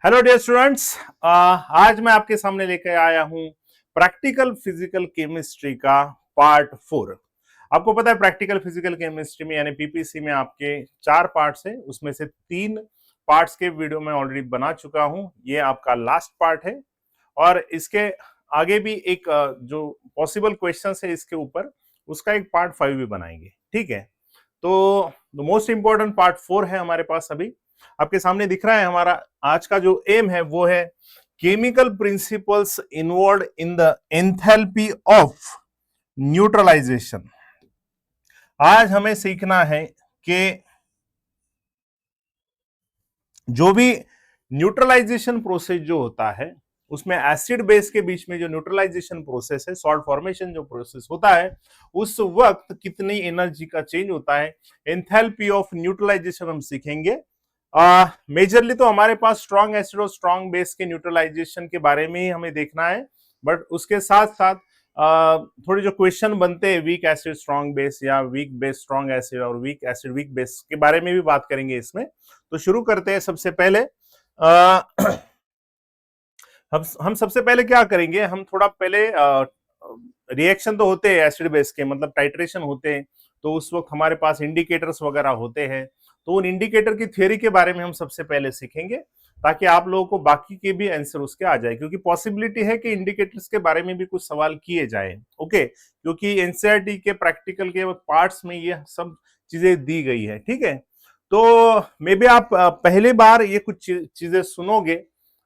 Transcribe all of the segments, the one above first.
Hello dear students, आज मैं आपके सामने लेकर आया हूं प्रैक्टिकल फिजिकल केमिस्ट्री का पार्ट 4। आपको पता है प्रैक्टिकल फिजिकल केमिस्ट्री में यानी पीपीसी में आपके 4 पार्ट्स है, उसमें से 3 पार्ट्स के वीडियो मैं ऑलरेडी बना चुका हूं। ये आपका लास्ट पार्ट है और इसके आगे भी एक जो पॉसिबल क्वेश्चंस है इसके ऊपर, उसका एक पार्ट 5 भी बनाएंगे। ठीक है, तो द मोस्ट इंपॉर्टेंट पार्ट 4 है हमारे पास। अभी आपके सामने दिख रहा है हमारा आज का जो एम है वो है chemical principles involve in the enthalpy of neutralisation. आज हमें सीखना है कि जो भी न्यूट्रलाइजेशन प्रोसेस जो होता है उसमें एसिड बेस के बीच में जो न्यूट्रलाइजेशन प्रोसेस है, सॉल्ट फॉर्मेशन जो प्रोसेस होता है, उस वक्त कितनी एनर्जी का चेंज होता है, एंथैल्पी ऑफ न्यूट्रलाइजेशन हम सीखेंगे। मेजरली तो हमारे पास स्ट्रॉन्ग एसिड और स्ट्रॉन्ग बेस के न्यूट्रलाइजेशन के बारे में ही हमें देखना है, बट उसके साथ साथ थोड़े जो क्वेश्चन बनते हैं वीक एसिड स्ट्रॉन्ग बेस या वीक बेस स्ट्रॉन्ग एसिड और वीक एसिड वीक बेस के बारे में भी बात करेंगे इसमें। तो शुरू करते हैं। सबसे पहले हम सबसे पहले क्या करेंगे, हम थोड़ा पहले रिएक्शन तो होते हैं एसिड बेस के, मतलब टाइट्रेशन होते हैं, तो उस वक्त हमारे पास इंडिकेटर्स वगैरह होते हैं, तो उन इंडिकेटर की थ्योरी के बारे में हम सबसे पहले सीखेंगे ताकि आप लोगों को बाकी के भी आंसर उसके आ जाए, क्योंकि पॉसिबिलिटी है कि इंडिकेटर्स के बारे में भी कुछ सवाल किए जाए। ओके, क्योंकि एनसीईआरटी के प्रैक्टिकल के पार्ट्स में ये सब चीजें दी गई है। ठीक है, तो मे बी आप पहली बार ये कुछ चीजें सुनोगे,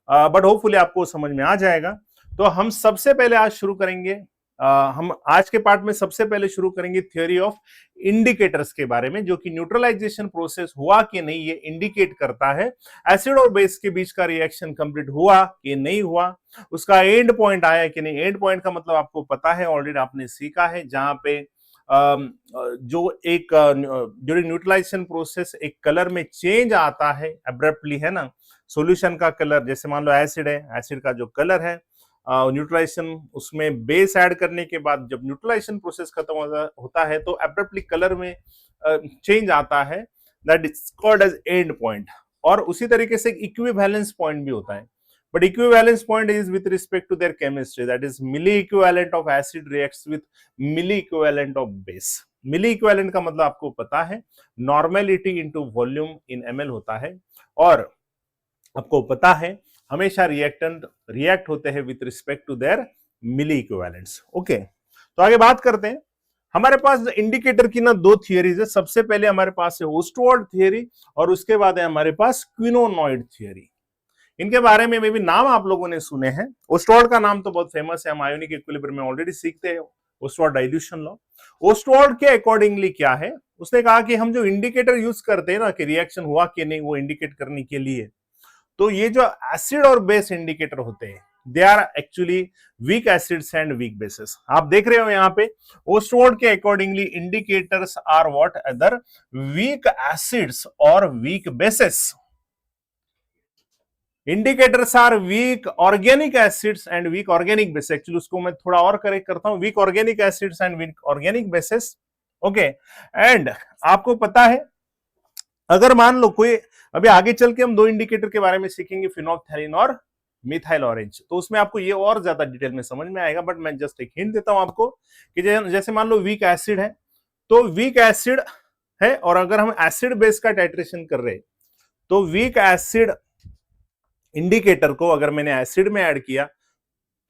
बट होपफुली आपको समझ में आ जाएगा। तो हम सबसे पहले आज शुरू करेंगे, हम आज के पार्ट में सबसे पहले शुरू करेंगे थ्योरी ऑफ इंडिकेटर्स के बारे में, जो कि न्यूट्रलाइजेशन प्रोसेस हुआ कि नहीं ये इंडिकेट करता है, एसिड और बेस के बीच का रिएक्शन कंप्लीट हुआ कि नहीं हुआ, उसका एंड पॉइंट आया कि नहीं। एंड पॉइंट का मतलब आपको पता है, ऑलरेडी आपने सीखा है, जहां पे जो एक ड्यूरिंग न्यूट्रलाइजेशन प्रोसेस एक कलर में चेंज आता है अब्रप्टली, है ना, सॉल्यूशन का कलर। जैसे मान लो एसिड है, एसिड का जो कलर है न्यूट्रलाइजेशन, उसमें बेस ऐड करने के बाद जब न्यूट्रलाइजेशन प्रोसेस खत्म होता है तो एब्रप्टली कलर में चेंज आता है, that is called as end point. और उसी तरीके से इक्विवेलेंस पॉइंट भी होता है, but equivalence point is with respect to their chemistry, that is milli equivalent of acid reacts with milli equivalent of base। milli equivalent का मतलब आपको पता है नॉर्मेलिटी इनटू वॉल्यूम इन ml होता है, और आपको पता है हमेशा रिएक्टेंट रिएक्ट होते हैं with respect to their milliequivalents. Okay, तो आगे बात करते हैं। हमारे पास इंडिकेटर की ना 2 थियरीज है। सबसे पहले हमारे पास है ओस्टवाल्ड थियरी और उसके बाद है हमारे पास क्विनोनॉइड थियरी। इनके बारे में भी नाम आप लोगों ने सुने हैं। ओस्टवाल्ड का नाम तो बहुत फेमस है, हम आयोनिक इक्विलिब्रियम में ऑलरेडी सीखते हैं ओस्टवाल्ड डाइल्यूशन लॉ। ओस्टवाल्ड के अकॉर्डिंगली क्या है, उसने कहा कि हम जो इंडिकेटर यूज करते हैं ना कि रिएक्शन हुआ कि नहीं वो इंडिकेट करने के लिए, तो ये जो एसिड और बेस इंडिकेटर होते हैं they are actually weak acids and weak bases. आप देख रहे हो यहाँ पे ओस्टवाल्ड के accordingly indicators are what, other weak acids और weak bases. Indicators are weak organic acids and weak organic base. Actually उसको मैं थोड़ा और करेक्ट करता हूं, weak organic acids and weak organic bases. Okay, and आपको पता है अगर मान लो कोई, अभी आगे चल के हम 2 इंडिकेटर के बारे में सीखेंगे, फिनोल्फथैलीन और मिथाइल ऑरेंज, तो उसमें आपको ये और ज्यादा डिटेल में समझ में आएगा, बट मैं जस्ट एक हिंट देता हूं आपको कि जैसे मान लो वीक एसिड है, तो वीक एसिड है और अगर हम एसिड बेस का टाइट्रेशन कर रहे तो वीक एसिड इंडिकेटर को अगर मैंने एसिड में ऐड किया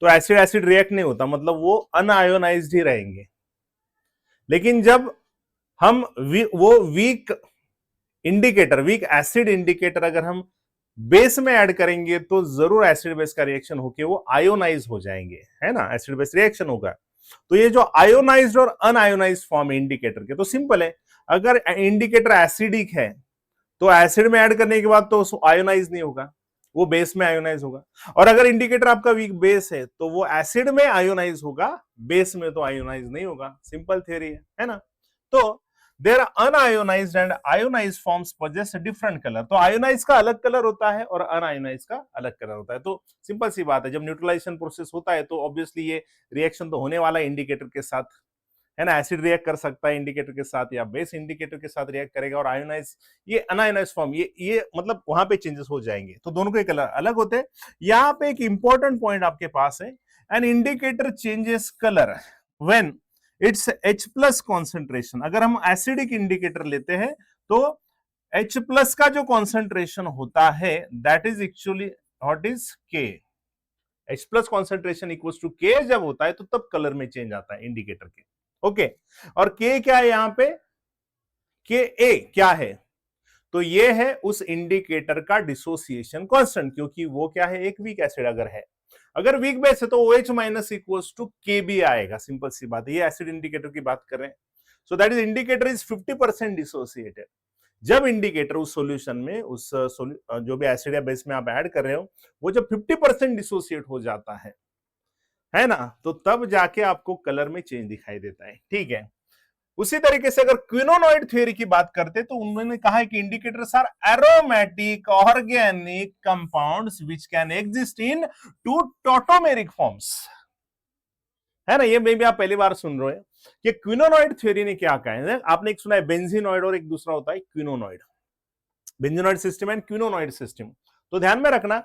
तो एसिड एसिड रिएक्ट नहीं होता, मतलब वो अनआयोनाइज्ड ही रहेंगे। लेकिन जब हम वो weak indicator, weak acid indicator अगर हम बेस में ऐड करेंगे तो जरूर एसिड बेस का रिएक्शन होके वो आयोनाइज हो जाएंगे, है ना, एसिड बेस रिएक्शन होगा। तो ये जो आयोनाइज्ड और अनआयोनाइज्ड फॉर्म है इंडिकेटर के, तो सिंपल है, अगर इंडिकेटर एसिडिक है तो एसिड में ऐड करने के बाद तो आयोनाइज नहीं होगा, वो बेस में आयोनाइज होगा। और अगर इंडिकेटर आपका वीक बेस है तो वो एसिड में आयोनाइज होगा, बेस में तो आयोनाइज नहीं होगा। सिंपल थ्योरी है ना। तो their unionised and ionised forms possess different colour. तो आयोनाइज का अलग कलर होता है और अनआयोनाइज का अलग कलर होता है। तो सिंपल सी बात है, जब न्यूट्रलाइजेशन प्रोसेस होता है तो ऑब्वियसली ये रिएक्शन तो होने वाला है इंडिकेटर के साथ, है ना, एसिड रिएक्ट कर सकता है इंडिकेटर के साथ या बेस इंडिकेटर के साथ रिएक्ट करेगा, और आयोनाइज, ये अनआयोनाइज फॉर्म, ये मतलब वहां पे चेंजेस हो जाएंगे, तो दोनों के कलर अलग होते हैं। यहाँ पे एक इंपॉर्टेंट पॉइंट आपके पास है, an indicator changes colour when it's H plus concentration. अगर हम एसिडिक इंडिकेटर लेते हैं तो H प्लस का जो कॉन्सेंट्रेशन होता है that is actually what is K। H plus concentration equal to K जब होता है तो तब कलर में चेंज आता है इंडिकेटर के। ओके, और K क्या है यहां पे, Ka क्या है, तो ये है उस इंडिकेटर का डिसोसिएशन कांस्टेंट, क्योंकि वो क्या है, एक वीक एसिड अगर है, अगर वीक बेस है तो OH minus equals to Kb आएगा, सिंपल सी बात है, ये एसिड इंडिकेटर की बात कर रहे हैं। So that is indicator is 50% dissociated. जब इंडिकेटर उस सॉल्यूशन में, उस जो भी एसिड या बेस में आप ऐड कर रहे हो, वो जब 50% डिसोसिएट हो जाता है ना, तो तब जाके आपको कलर में चेंज दिखाई देता है, ठीक है। उसी तरीके से अगर क्विनोनॉइड थ्योरी की बात करते तो उन्होंने कहा है कि indicators are aromatic organic compounds which can exist in two tautomeric forms, है ना, ये मे भी आप पहली बार सुन रहे हो कि क्विनोनॉइड थ्योरी ने क्या कहा है। आपने एक सुना है बेंजीनॉइड और एक दूसरा होता है क्विनोनॉइड, बेंजीनॉइड सिस्टम एंड क्विनोनॉइड सिस्टम। तो ध्यान में रखना,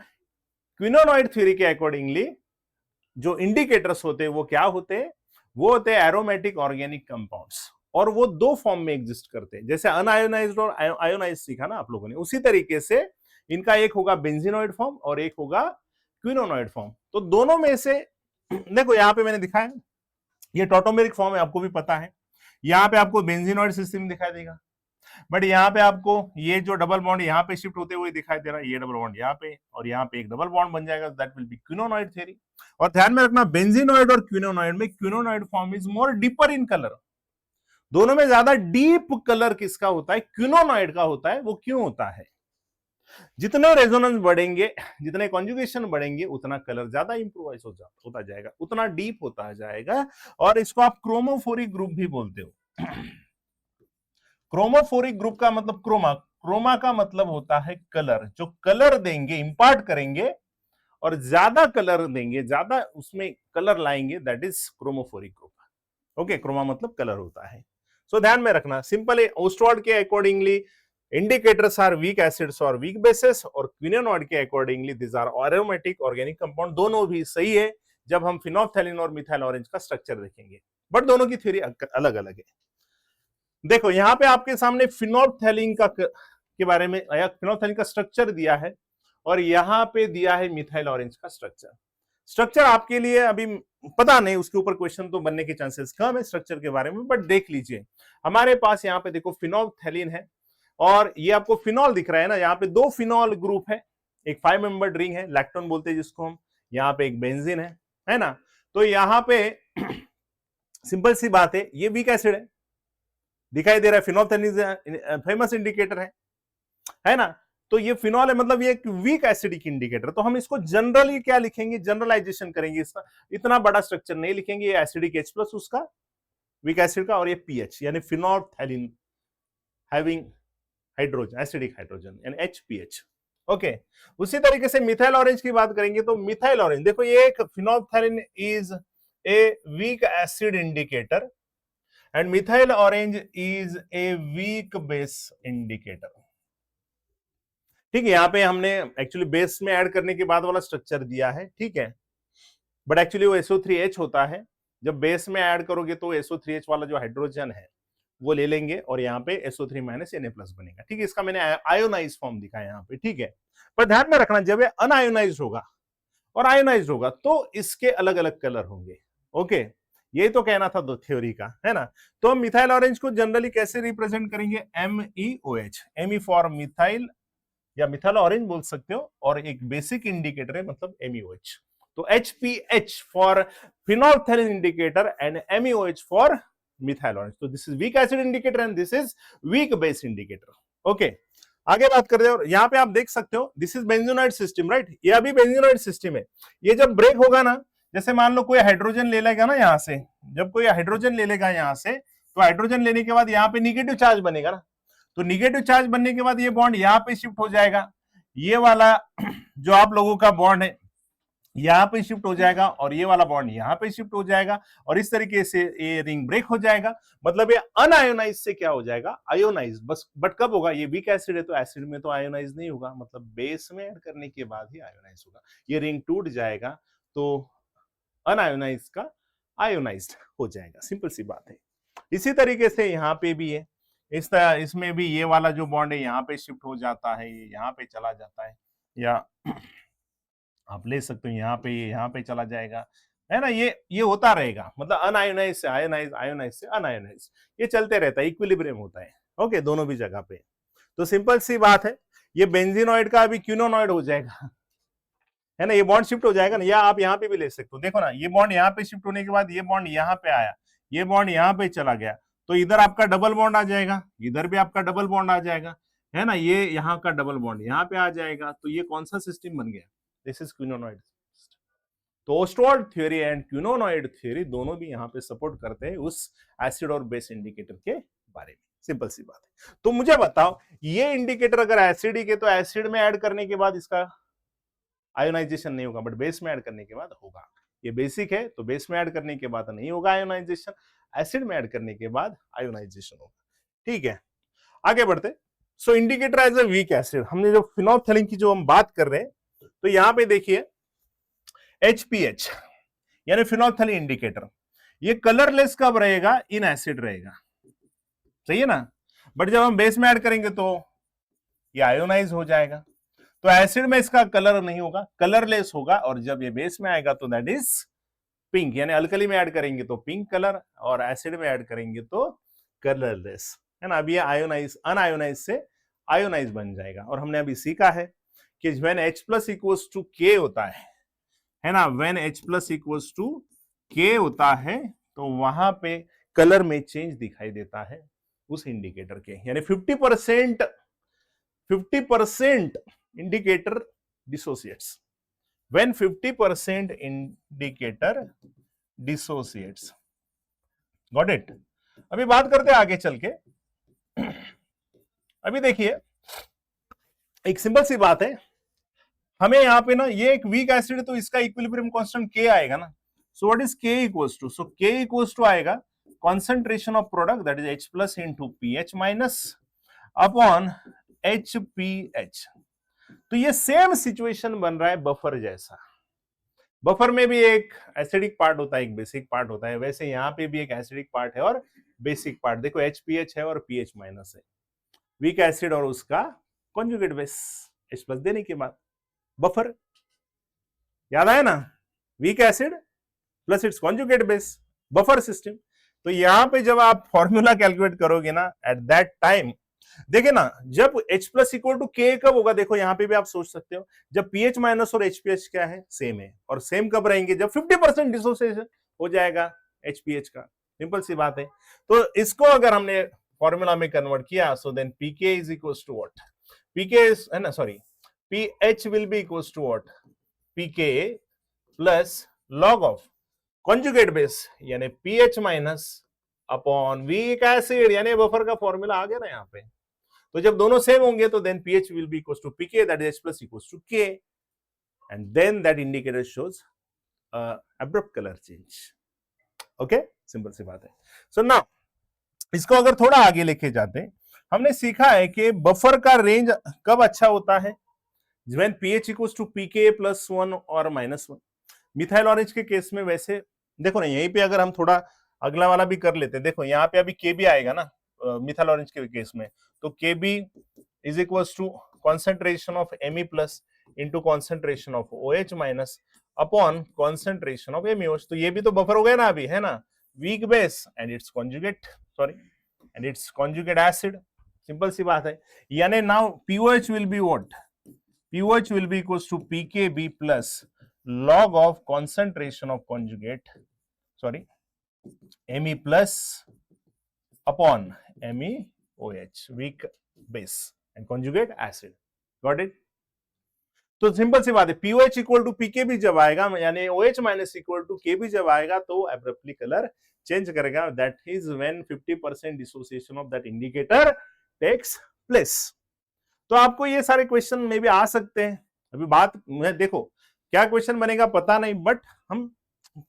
क्विनोनॉइड थ्योरी के अकॉर्डिंगली जो इंडिकेटर्स होते हैं वो क्या होते हैं, वो होते हैं एरोमेटिक ऑर्गेनिक कंपाउंड्स, और वो दो फॉर्म में एग्जिस्ट करते हैं, जैसे अनआयोनाइज्ड और आयोनाइज्ड सीखा ना आप लोगों ने, उसी तरीके से इनका एक होगा बेंजीनॉइड फॉर्म और एक होगा क्विनोनॉइड फॉर्म। तो दोनों में से देखो यहां पे मैंने दिखाया, ये टॉटोमेरिक फॉर्म है, आपको भी पता है, यहां पे आपको बेंजीनॉइड सिस्टम दिखाई देगा, बट यहाँ पे आपको ये जो डबल बॉन्ड यहाँ पे शिफ्ट होते हुए दिखाई दे रहा है, ये डबल बॉन्ड यहाँ पे और यहाँ पे एक डबल बॉन्ड बन जाएगा, that will be quinonoid theory. और ध्यान में रखना, बेंजीनॉइड और क्विनोनॉइड में quinonoid form is more deeper in colour, दोनों में ज्यादा डीप कलर किसका होता है, क्विनोनॉइड का होता है। वो क्यों होता है, जितने रेजोनेंस बढ़ेंगे, जितने कॉन्जुगेशन बढ़ेंगे, उतना कलर ज्यादा इंप्रूवाइज होता जाएगा, उतना डीप होता जाएगा, और इसको आप क्रोमोफोरिक ग्रुप भी बोलते हो। क्रोमोफोरिक ग्रुप का मतलब क्रोमा, क्रोमा का मतलब होता है कलर, जो कलर देंगे, इंपार्ट करेंगे और ज्यादा कलर देंगे, ज्यादा उसमें कलर लाएंगे, that is chromophoric group. Okay, chroma मतलब कलर होता है। सो ध्यान में रखना, सिंपल है, ओस्टवार्ड के accordingly indicators are weak acids और वीक बेसेस, और क्विनोनॉइड के accordingly this are aromatic organic compound. दोनों भी सही है जब हम फिनोल्फथैलीन और मिथाइल ऑरेंज का स्ट्रक्चर देखेंगे, बट दोनों की थ्योरी अलग अलग है। देखो यहां पे आपके सामने फिनोल्फथैलीन के बारे में, फिनोल्फथैलीन का स्ट्रक्चर दिया है, और यहां पे दिया है मिथाइल ऑरेंज का स्ट्रक्चर आपके लिए अभी पता नहीं, उसके ऊपर क्वेश्चन तो बनने के चांसेस कम है स्ट्रक्चर के बारे में, बट देख लीजिए हमारे पास यहाँ पे देखो फिनोल्फथैलीन है, और ये आपको फिनॉल दिख रहा है ना, यहाँ पे दो फिनॉल ग्रुप है, एक 5 मेंबर्ड रिंग है, लैक्टोन बोलते हैं जिसको हम, यहाँ पे एक बेंजीन है ना। तो यहाँ पे सिंपल सी बात है, ये वीक एसिड है, दिखाई दे रहा है, फिनोल्फथैलीन फेमस इंडिकेटर है ना, तो ये फिनॉल है, मतलब ये एक वीक एसिडिक इंडिकेटर। तो हम इसको जनरली क्या लिखेंगे, जनरलाइजेशन करेंगे, इसका इतना बड़ा स्ट्रक्चर नहीं लिखेंगे, ये एसिडिक H प्लस उसका वीक एसिड का, और ये पीएच यानी फिनोल्फथैलीन हैविंग हाइड्रोजन, एसिडिक हाइड्रोजन यानी HPH। ओके, उसी तरीके से मिथाइल ऑरेंज की बात करेंगे तो मिथाइल ऑरेंज देखो, ये एक phenolphthalein is a weak acid indicator and methyl orange is a weak base indicator. ठीक है, यहां पे हमने एक्चुअली बेस में ऐड करने के बाद वाला स्ट्रक्चर दिया है, ठीक है, बट एक्चुअली वो SO3H होता है, जब बेस में ऐड करोगे तो SO3H वाला जो हाइड्रोजन है वो ले लेंगे, और यहाँ पे SO3 माइनस Na प्लस बनेगा। ठीक है, इसका मैंने आयोनाइज फॉर्म दिखा है यहाँ पे, ठीक है, पर ध्यान में रखना, जब ये अनआयोनाइज्ड होगा और आयोनाइज्ड होगा तो इसके अलग अलग कलर होंगे। ओके, ये तो कहना था दो थ्योरी का, है ना। तो हम मिथाइल ऑरेंज को जनरली कैसे रिप्रेजेंट करेंगे, MEOH, ME फॉर मिथाइल या मिथाइल ऑरेंज बोल सकते हो, और एक बेसिक इंडिकेटर है मतलब MEOH। तो HPH for phenolphthalein indicator and MEOH for methyl orange. तो this is weak acid indicator and this is weak base indicator. Okay, आगे बात करते हैं, और यहाँ पे आप देख सकते हो this is benzenoid system, right, ये अभी बेंजीनॉइड सिस्टम है। ये जब ब्रेक होगा ना, जैसे मान लो कोई हाइड्रोजन ले लेगा ना यहाँ से, जब कोई हाइड्रोजन ले लेगा यहाँ से, तो हाइड्रोजन लेने के बाद यहाँ पे निगेटिव चार्ज बनेगा ना, तो निगेटिव चार्ज बनने के बाद ये बॉन्ड यहाँ पे शिफ्ट हो जाएगा, ये वाला जो आप लोगों का बॉन्ड है यहाँ पे शिफ्ट हो जाएगा और ये वाला बॉन्ड यहाँ पे शिफ्ट हो जाएगा और इस तरीके से ये रिंग ब्रेक हो जाएगा। मतलब ये अनआयोनाइज से क्या हो जाएगा, आयोनाइज। बस बट कब होगा, ये वीक एसिड है तो एसिड में तो आयोनाइज नहीं होगा, मतलब बेस में ऐड करने के बाद ही आयोनाइज होगा। ये रिंग टूट जाएगा तो अनआयोनाइज का आयोनाइज्ड हो जाएगा, सिंपल सी बात है। इसी तरीके से यहाँ पे भी है, इस तरह इसमें भी ये वाला जो बॉन्ड है यहाँ पे शिफ्ट हो जाता है, ये यहाँ पे चला जाता है, या आप ले सकते हो यहाँ पे, ये यहाँ पे चला जाएगा, है ना। ये होता रहेगा, मतलब अनआयोनाइज से आयोनाइज, आयोनाइज से अनआयोनाइज, ये चलते रहता है, इक्विलिब्रियम होता है। ओके, दोनों भी जगह पे। तो सिंपल सी बात है, ये बेंजीनॉइड का अभी क्यूनोनॉइड हो जाएगा, है ना। ये बॉन्ड शिफ्ट हो जाएगा ना, या आप यहाँ पे भी ले सकते हो। देखो ना, ये बॉन्ड यहाँ पे शिफ्ट होने के बाद ये बॉन्ड यहाँ पे आया, ये बॉन्ड यहाँ पे चला गया, तो इधर आपका डबल बॉन्ड आ जाएगा, इधर भी आपका डबल बॉन्ड आ जाएगा, है ना। ये यहाँ का डबल बॉन्ड यहाँ पे आ जाएगा, तो ये कौन सा सिस्टम बन गया, दिस इज क्विनोनॉइड। तो Ostwald theory and quinonoid theory दोनों भी यहाँ पे सपोर्ट करते हैं उस एसिड और बेस इंडिकेटर के बारे में, सिंपल सी बात है। तो मुझे बताओ, ये इंडिकेटर अगर एसिडिक है तो एसिड में ऐड करने के बाद इसका आयोनाइजेशन नहीं होगा, बट बेस में ऐड करने के बाद होगा। ये बेसिक है तो बेस में ऐड करने के बाद नहीं होगा आयोनाइजेशन, एसिड में ऐड करने के बाद आयोनाइजेशन होगा। ठीक है, आगे बढ़ते। So indicator as a weak acid, हमने जो फिनोल्फथालीन की जो हम बात कर रहे हैं, तो यहां पे देखिए HPH यानी फिनोल्फथालीन इंडिकेटर, ये कलरलेस कब रहेगा, इन एसिड रहेगा, सही है ना। बट जब हम बेस में ऐड करेंगे तो ये आयोनाइज हो जाएगा। तो एसिड में इसका कलर नहीं होगा, कलरलेस होगा, और जब ये बेस में आएगा तो दैट इज पिंक, यानी अल्कली में ऐड करेंगे तो पिंक कलर, और एसिड में ऐड करेंगे तो कलरलेस, है ना। अब ये आयोनाइज, अनआयोनाइज से आयोनाइज बन जाएगा। और हमने अभी सीखा है कि when H plus equals to K होता है ना, when H plus equals to K होता है तो वहां पे कलर में चेंज दिखाई देता है उस इंडिकेटर के, यानी 50% indicator dissociates, when 50% indicator dissociates, got it। अभी बात करते हैं आगे चल के। अभी देखिए, एक सिंपल सी बात है, हमें यहाँ पे ना, ये एक वीक एसिड है तो इसका इक्विलिब्रियम कांस्टेंट K आएगा ना। So what is K equals to, so K equals to आएगा concentration of product, that is H plus into pH minus upon HPH। तो ये सेम सिचुएशन बन रहा है बफर जैसा। बफर में भी एक एसिडिक पार्ट होता है, एक बेसिक पार्ट होता है, वैसे यहाँ पे भी एक एसिडिक पार्ट है और बेसिक पार्ट। देखो HPH है और pH माइनस है, वीक एसिड और उसका कॉन्जुगेट बेस H प्लस देने के बाद बफर, याद आया ना, weak acid plus it's conjugate base, buffer system. तो यहाँ पे जब आप फॉर्मूला कैलकुलेट करोगे ना, एट दैट टाइम देखिए ना, जब H plus equal to K कब होगा, देखो यहाँ पे भी आप सोच सकते हो, जब pH माइनस और HPH क्या है, सेम है। और सेम कब रहेंगे, जब 50% डिसोसिएशन हो जाएगा HPH का, सिंपल सी बात है। तो इसको अगर हमने फॉर्मूला में कन्वर्ट किया, so then pK is equal to what, pK is, है ना, sorry, pH will be equal to what, pK plus log of conjugate base यानी pH minus upon weak acid, यानी बफर का फॉर्मूला आ गया ना यहाँ पे। तो जब दोनों सेम होंगे तो then pH will be equals to pK, that is H plus equals to K, and then that indicator shows abrupt color change। okay, simple सी बात है। सो नाउ इसको अगर थोड़ा आगे लेके जाते हैं, हमने सीखा है कि बफर का रेंज कब अच्छा होता है, when pH equals to pK plus 1 और -1। मिथाइल ऑरेंज के केस में वैसे देखो ना, यहीं पे अगर हम थोड़ा अगला वाला भी कर लेते हैं, देखो यहाँ पे अभी Kb आएगा ना मिथाइल ऑरेंज के केस में, तो Kb is equals to concentration of Me plus into concentration of OH minus upon concentration of MeOH। तो ये भी तो बफर हो गया ना अभी, है ना, weak base and its conjugate, sorry, and its conjugate acid, simple सी बात है। यानी now POH will be what, POH will be equals to pKb plus log of concentration of conjugate, sorry, Me plus upon MeOH, weak base and conjugate acid, got it। तो simple सी बात है, POH equal to PKb जब आएगा, यानी OH minus equal to Kb जब आएगा, तो अब्रप्टली कलर चेंज करेगा, that is when 50% dissociation of that indicator takes place. तो आपको ये सारे क्वेश्चन में भी आ सकते हैं। अभी बात में देखो, क्या क्वेश्चन बनेगा पता नहीं, बट हम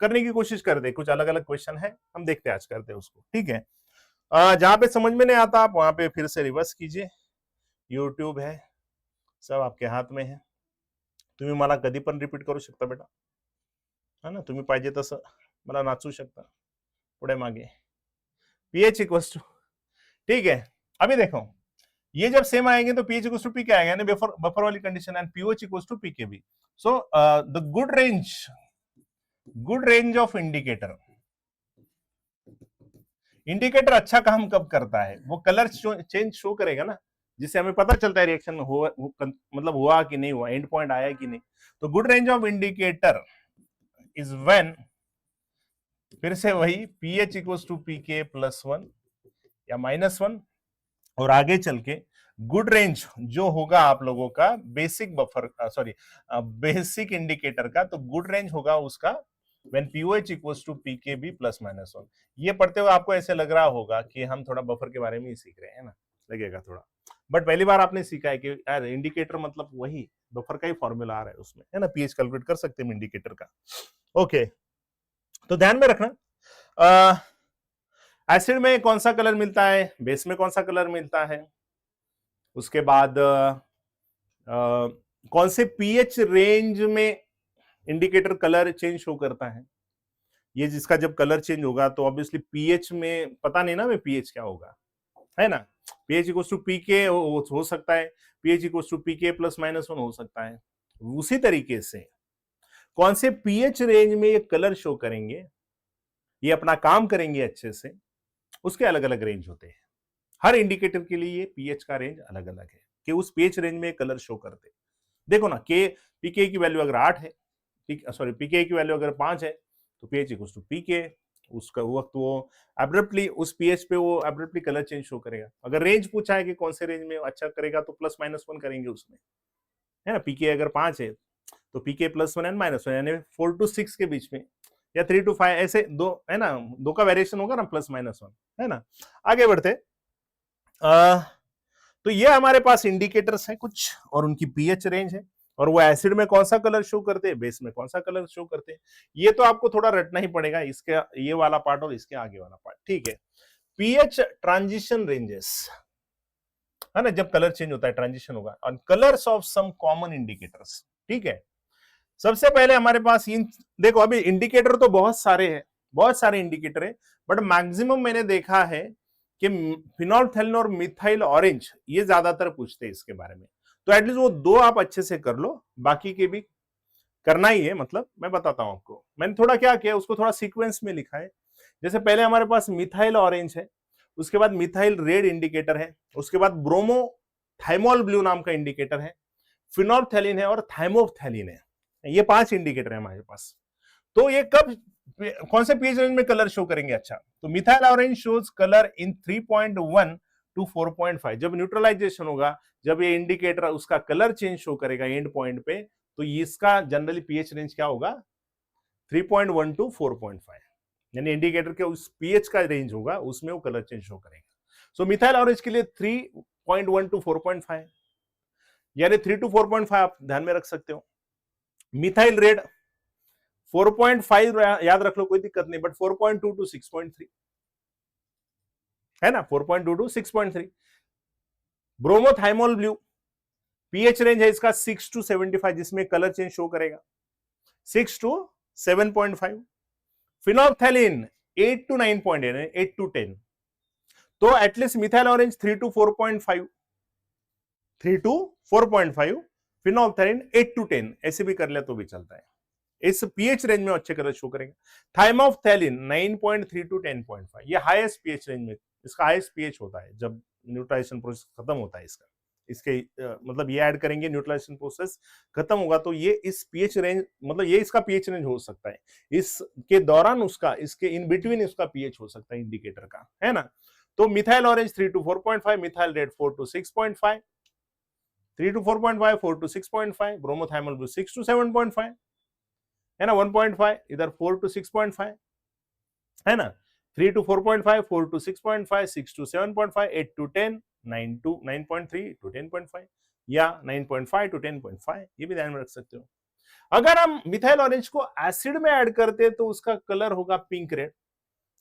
करने की कोशिश करते हैं। कुछ अलग अलग क्वेश्चन है, हम देखते हैं आज करते हैं उसको, ठीक है। जहां पे समझ में नहीं आता आप वहां पे फिर से रिवर्स कीजिए, यूट्यूब है, सब आपके हात में है, तुम्ही मला कधी पण रिपीट करू शकता बेटा, है ना, तुम्ही पाहिजे तसं मला नाचू शकता पुढे मागे, पीएच इक्वल्स टू, ठीक है। अभी देखो ये जब सेम आएंगे तो पीएच इक्वल्स टू पी क्या आएगा, यानी बफर बफर वाली condition, and pOH equals to pKb. So the good range of indicator, indicator अच्छा काम कब करता है, वो कलर चेंज शो करेगा ना, जिससे हमें पता चलता है रिएक्शन हुआ, मतलब हुआ कि नहीं हुआ, एंड पॉइंट आया कि नहीं। तो good range of indicator is when, फिर से वही pH equals to pK plus 1 या -1, और आगे चल के गुड रेंज जो होगा आप लोगों का basic buffer, sorry basic indicator का, तो गुड रेंज होगा उसका when pOH equals to pKb plus -1। ये पढ़ते हुए आपको ऐसे लग रहा होगा कि हम थोड़ा बफर के बारे में ही सीख रहे हैं ना, लगेगा थोड़ा, बट पहली बार आपने सीखा है कि यार इंडिकेटर मतलब वही बफर का ही फॉर्मूला आ रहा है उसमें, है ना, पीएच कैलकुलेट कर सकते हैं इंडिकेटर का। ओके, तो ध्यान में रखना, एसिड में कौन सा कलर मिलता है, बेस में कौन सा कलर मिलता है, उसके बाद कौन से पीएच रेंज में इंडिकेटर कलर चेंज शो करता है। ये जिसका जब कलर चेंज होगा तो ऑब्वियसली पीएच में पता नहीं ना, मैं पीएच क्या होगा, है ना, पीएच इक्वल्स टू पीके हो सकता है, pH equals to pK plus -1 हो सकता है। उसी तरीके से कौन से पीएच रेंज में ये कलर शो करेंगे, ये अपना काम करेंगे अच्छे से, उसके अलग अलग रेंज होते हैं। हर इंडिकेटर के लिए ये पीएच का रेंज अलग अलग है कि उस पीएच रेंज में कलर शो करते। देखो ना, के पीके की वैल्यू अगर 8 है, सॉरी पीके की वैल्यू अगर 5 है, तो पीएच इक्वल्स टू पीके, उसका वक्त वो एब्रप्टली उस पीएच पे वो एब्रप्टली कलर चेंज शो करेगा। अगर रेंज पूछा है कि कौन से रेंज में अच्छा करेगा, तो +-1 करेंगे उसमें, है ना। पीके अगर 5 है तो पीके +1 एंड -1, यानी 4 to 6 के बीच में, या 3 to 5, ऐसे दो, है ना, दो का वेरिएशन होगा ना, +-1, है ना। आगे बढ़ते, तो ये हमारे पास इंडिकेटर्स हैं कुछ, और उनकी पीएच रेंज है, और वो एसिड में कौन सा कलर शो करते हैं, बेस में कौन सा कलर शो करते हैं। ये तो आपको थोड़ा रटना ही पड़ेगा, इसके ये वाला पार्ट और इसके आगे वाला पार्ट, ठीक है। पीएच ट्रांजिशन रेंजेस, है ना, जब कलर चेंज होता है ट्रांजिशन होगा, और colours of some common indicators, ठीक है। सबसे पहले हमारे पास इन, देखो अभी इंडिकेटर तो बहुत सारे हैं, बहुत सारे इंडिकेटर है, बट मैक्सिमम मैंने देखा है कि फिनोल्फथालीन और मिथाइल ऑरेंज ये ज्यादातर पूछते हैं इसके बारे में। तो एटलीस्ट वो दो आप अच्छे से कर लो, बाकी के भी करना ही है, मतलब मैं बताता हूं आपको। मैंने थोड़ा क्या किया, उसको थोड़ा सीक्वेंस में लिखा है। जैसे पहले हमारे पास मिथाइल ऑरेंज है, उसके बाद मिथाइल रेड इंडिकेटर है, उसके बाद ब्रोमो थाइमोल ब्लू नाम का इंडिकेटर है, फिनोल्फथालीन है, और थाइमोफ्थैलिन है। ये 5 इंडिकेटर है हमारे पास। तो ये कब कौन से पीएच रेंज में कलर शो करेंगे, अच्छा, तो methyl orange shows colour in 3.1 to 4.5। जब न्यूट्रलाइजेशन होगा, जब ये इंडिकेटर उसका कलर चेंज शो करेगा एंड पॉइंट पे, तो इसका जनरली पीएच रेंज क्या होगा, 3.1 to 4.5, यानी इंडिकेटर के उस पीएच का रेंज होगा, उसमें वो कलर चेंज शो करेगा। सो मिथाइल ऑरेंज के लिए 3.1 to 4.5, यानी 3 to 4.5 आप ध्यान में रख सकते हो। मिथाइल रेड 4.5 याद रख लो, कोई दिक्कत नहीं, बट 4.2 to 6.3, है ना, 4.2 to 6.3। Bromothymol blue pH range है इसका 6 to 75, जिसमें कलर चेंज शो करेगा, 6 to 7.5। फिनोल्फथैलीन 8 to 9.8, 8 to 10। तो at least methyl orange 3 to 4.5, 3 to 4.5, फिनोल्फथैलीन 8 to 10, ऐसे भी कर ले तो भी चलता है। इस पीएच रेंज में अच्छे कलर शो करेंगे। थाइमोफ्थैलिन 9.3 to 10.5, ये हाईएस्ट पीएच रेंज में, इसका हाईएस्ट पीएच होता है जब न्यूट्रलाइजेशन प्रोसेस खत्म होता है इसका, इसके मतलब ये ऐड करेंगे, न्यूट्रलाइजेशन प्रोसेस खत्म होगा तो ये इस पीएच रेंज, मतलब ये इसका पीएच रेंज हो सकता है, इसके दौरान उसका, इसके इन बिटवीन इसका पीएच हो सकता है इंडिकेटर का, है ना। तो methyl orange 3 to 4.5, methyl red 4 to 6.5, 3 to 4.5, 4 to 6.5, bromothymol blue 6 to 7.5, है ना, 1.5 इधर 4 to 6.5, है ना, 3 to 4.5, 4 to 6.5, 6 to 7.5, 8 to 10, 9 to 9.3 to 10.5, या 9.5 to 10.5, ये भी ध्यान में रख सकते हो। अगर हम मिथाइल ऑरेंज को एसिड में ऐड करते तो उसका कलर होगा पिंक रेड,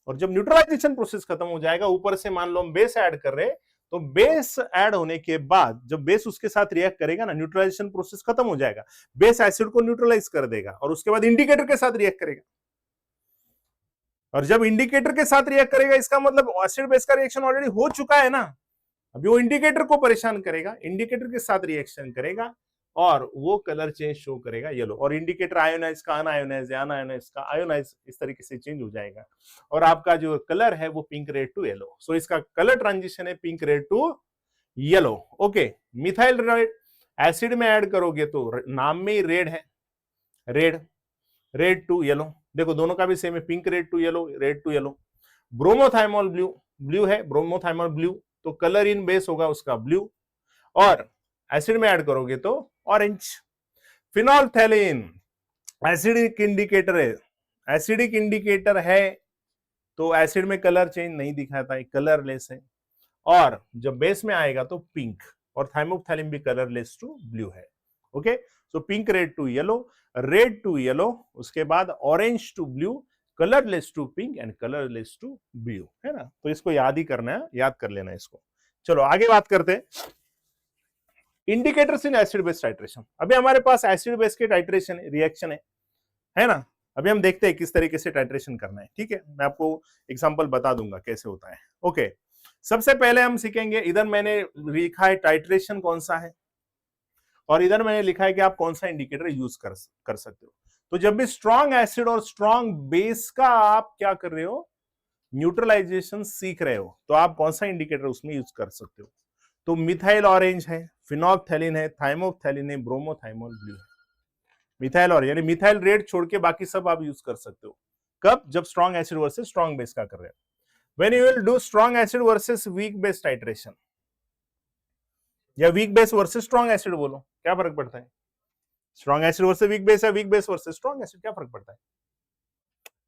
और जब न्यूट्रलाइजेशन प्रोसेस खत्म हो जाएगा, ऊपर से मान लो हम बेस ऐड कर रहे हैं, तो बेस ऐड होने के बाद जब बेस उसके साथ रिएक्ट करेगा ना, न्यूट्रलाइजेशन प्रोसेस खत्म हो जाएगा, बेस एसिड को न्यूट्रलाइज कर देगा और उसके बाद इंडिकेटर के साथ रिएक्ट करेगा। और जब इंडिकेटर के साथ रिएक्ट करेगा, इसका मतलब एसिड बेस का रिएक्शन ऑलरेडी हो चुका है ना, अभी वो इंडिकेटर को परेशान करेगा, इंडिकेटर के साथ रिएक्शन करेगा और वो कलर चेंज शो करेगा येलो, और इंडिकेटर आयोनाइज का अनआयोनाइज, अनआयोनाइज का आयोनाइज, इस तरीके से चेंज हो जाएगा और आपका जो कलर है वो pink red to yellow. So इसका कलर ट्रांजिशन है pink red to yellow. Okay, methyl red acid में ऐड करोगे तो नाम में ही रेड है, रेड, रेड टू येलो, देखो दोनों का भी सेम है, pink red to yellow, red to yellow. Bromothymol blue, blue है ब्रोमोथाइमोल ब्लू, तो कलर इन बेस होगा उसका ब्लू, और एसिड में ऐड करोगे तो ऑरेंज। फिनोल्फथैलीन एसिडिक इंडिकेटर है, एसिडिक इंडिकेटर है तो एसिड में कलर चेंज नहीं दिखाता है, कलरलेस है, और जब बेस में आएगा तो पिंक, और थाइमोप्थैलिन भी कलरलेस टू ब्लू है। Okay, so pink red to yellow, red to yellow, उसके बाद orange to blue, colourless to pink and colourless to blue, है ना। तो इसको याद ही करना है, याद कर लेना इसको। चलो आगे बात करते हैं indicators in acid base titration. अभी हमारे पास एसिड बेस के टाइट्रेशन रिएक्शन है ना। अभी हम देखते हैं किस तरीके से टाइट्रेशन करना है, ठीक है। मैं आपको एग्जांपल बता दूंगा कैसे होता है। ओके, सबसे पहले हम सीखेंगे, इधर मैंने लिखा है टाइट्रेशन कौन सा है, और इधर मैंने लिखा है कि आप कौन सा इंडिकेटर यूज कर सकते हो। तो जब भी स्ट्रॉन्ग एसिड और स्ट्रॉन्ग बेस का आप क्या कर रहे हो, न्यूट्रलाइजेशन सीख रहे हो, तो आप कौन सा इंडिकेटर उसमें यूज कर सकते हो। तो मिथाइल ऑरेंज है, फिनोल्फथैलीन है, थाइमोप्थैलीन है, ब्रोमोथाइमोल ब्लू है। मिथाइल ऑरेंज यानी मिथाइल रेड छोड़ के बाकी सब आप यूज कर सकते हो। कब? जब strong acid versus strong base का कर रहे हो। When you will do strong acid versus weak base titration, या weak base versus strong acid, बोलो क्या फर्क पड़ता है? Strong acid versus weak base या weak base versus strong acid, क्या फर्क पड़ता है?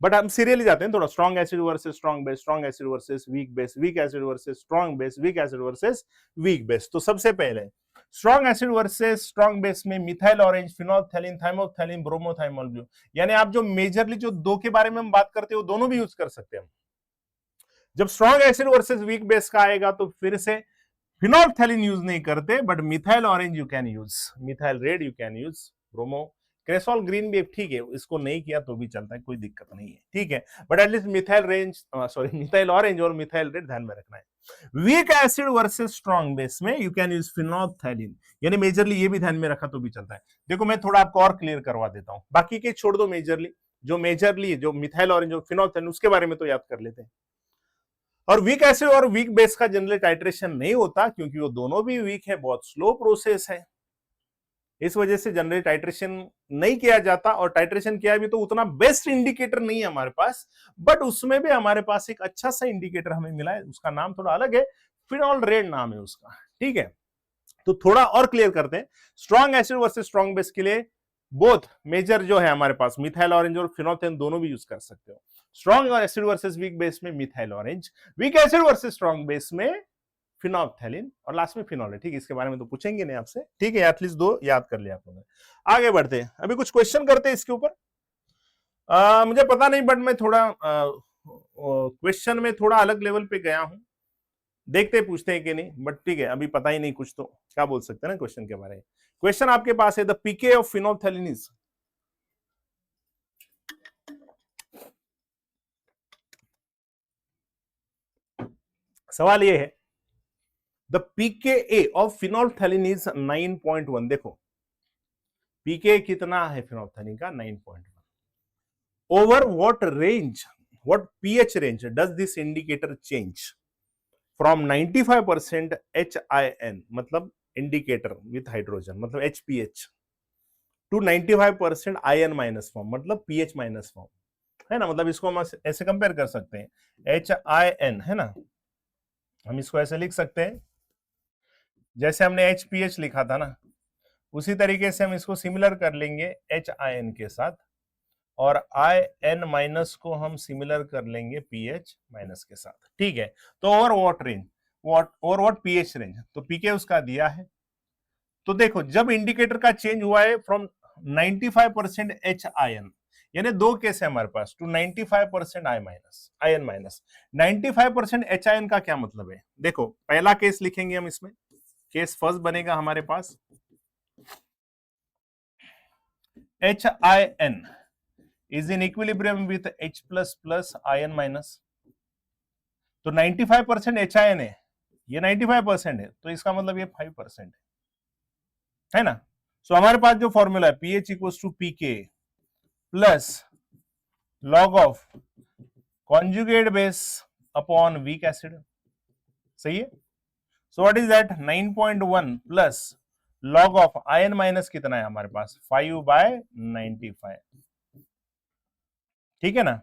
बट हम सीरियली जाते हैं थोड़ा, strong acid versus strong base, strong acid versus weak base, weak acid versus strong base, weak acid versus weak base. तो सबसे पहले strong acid versus strong base में मिथाइल ऑरेंज, फिनोल्फथैलीन, थाइमोप्थैलीन, ब्रोमोथाइमोल ब्लू, यानी आप जो मेजरली जो दो के बारे में हम बात करते हो दोनों भी यूज कर सकते हैं। जब strong acid versus weak base का आएगा तो फिर से फिनोल्फथैलीन यूज नहीं करते, but methyl orange you can use, methyl red you can use, bromo, cresol green भी ठीक है, इसको नहीं किया तो भी चलता है, कोई दिक्कत नहीं है, ठीक है। But at least methyl range, sorry methyl orange और मिथाइल रेड ध्यान में रखना है। Week acid versus strong base में यू कैन यूज फिनोल्फथैलीन, यानी मेजरली ये भी ध्यान में रखा तो भी चलता है। देखो मैं थोड़ा आपको और क्लियर करवा देता हूं, बाकी के छोड़ दो, मेजरली जो मिथाइल ऑरेंज और फिनोल्फथैलीन उसके बारे में तो याद कर लेते हैं। और वीक एसिड और वीक बेस का जनरली टाइट्रेशन नहीं होता, क्योंकि वो दोनों भी वीक है, बहुत स्लो प्रोसेस है, इस वजह से जनरली टाइट्रेशन नहीं किया जाता। और टाइट्रेशन किया भी तो उतना बेस्ट इंडिकेटर नहीं है हमारे पास, बट उसमें भी हमारे पास एक अच्छा सा इंडिकेटर हमें मिला है, उसका नाम थोड़ा अलग है, फिनॉल रेड नाम है उसका, ठीक है। तो थोड़ा और क्लियर करते हैं, strong acid versus strong base के लिए बोथ मेजर जो है हमारे पास, मिथाइल ऑरेंज और फिनोल्फथैलीन दोनों भी यूज कर सकते हो। Strong acid versus weak base में methyl orange, weak acid versus strong base में फिनोल्फथैलीन, और लास्ट में फिनॉल है, ठीक है। इसके बारे में तो पूछेंगे नहीं आपसे, ठीक है, एटलीस्ट दो याद कर लिया आप लोगों ने। आगे बढ़ते हैं, अभी कुछ क्वेश्चन करते हैं इसके ऊपर। मुझे पता नहीं, बट मैं थोड़ा क्वेश्चन में थोड़ा अलग लेवल पे गया हूं, देखते पूछते हैं कि नहीं, बट ठीक है, अभी पता ही नहीं कुछ, तो क्या बोल सकते हैं ना क्वेश्चन के बारे में। क्वेश्चन आपके पास है, the pK of phenolphthalein is, सवाल ये है, the pKa of phenolphthalein is 9.1। देखो पीके कितना है फिनोल्फथैलीन का, 9.1। Over what range, what pH range does this indicator change from 95% HIN, मतलब इंडिकेटर विथ हाइड्रोजन, मतलब HPH, to 95% ion minus form, मतलब पीएच माइनस फॉर्म, है ना। मतलब इसको हम ऐसे कंपेयर कर सकते हैं, HIN है ना, हम इसको ऐसे लिख सकते हैं, जैसे हमने HPH लिखा था ना, उसी तरीके से हम इसको सिमिलर कर लेंगे HIN के साथ, और IN माइनस को हम सिमिलर कर लेंगे PH माइनस के साथ, ठीक है। तो over what range, over what pH range, तो पीके उसका दिया है। तो देखो जब इंडिकेटर का चेंज हुआ है फ्रॉम 95% एच आयन, यानी दो केस है हमारे पास, to 95% ion minus 95% H ion का क्या मतलब है? देखो पहला केस लिखेंगे हम, इसमें केस फर्स्ट बनेगा हमारे पास H I N is in equilibrium with H plus plus ion minus. तो 95% एच आयन है, ये 95% है, तो इसका मतलब ये 5% है ना। सो हमारे पास जो फॉर्मूला है pH equals to pK plus log of conjugate base upon weak acid, सही है। So what is that, 9.1 plus log of ion minus कितना है हमारे पास 5/95, ठीक है ना।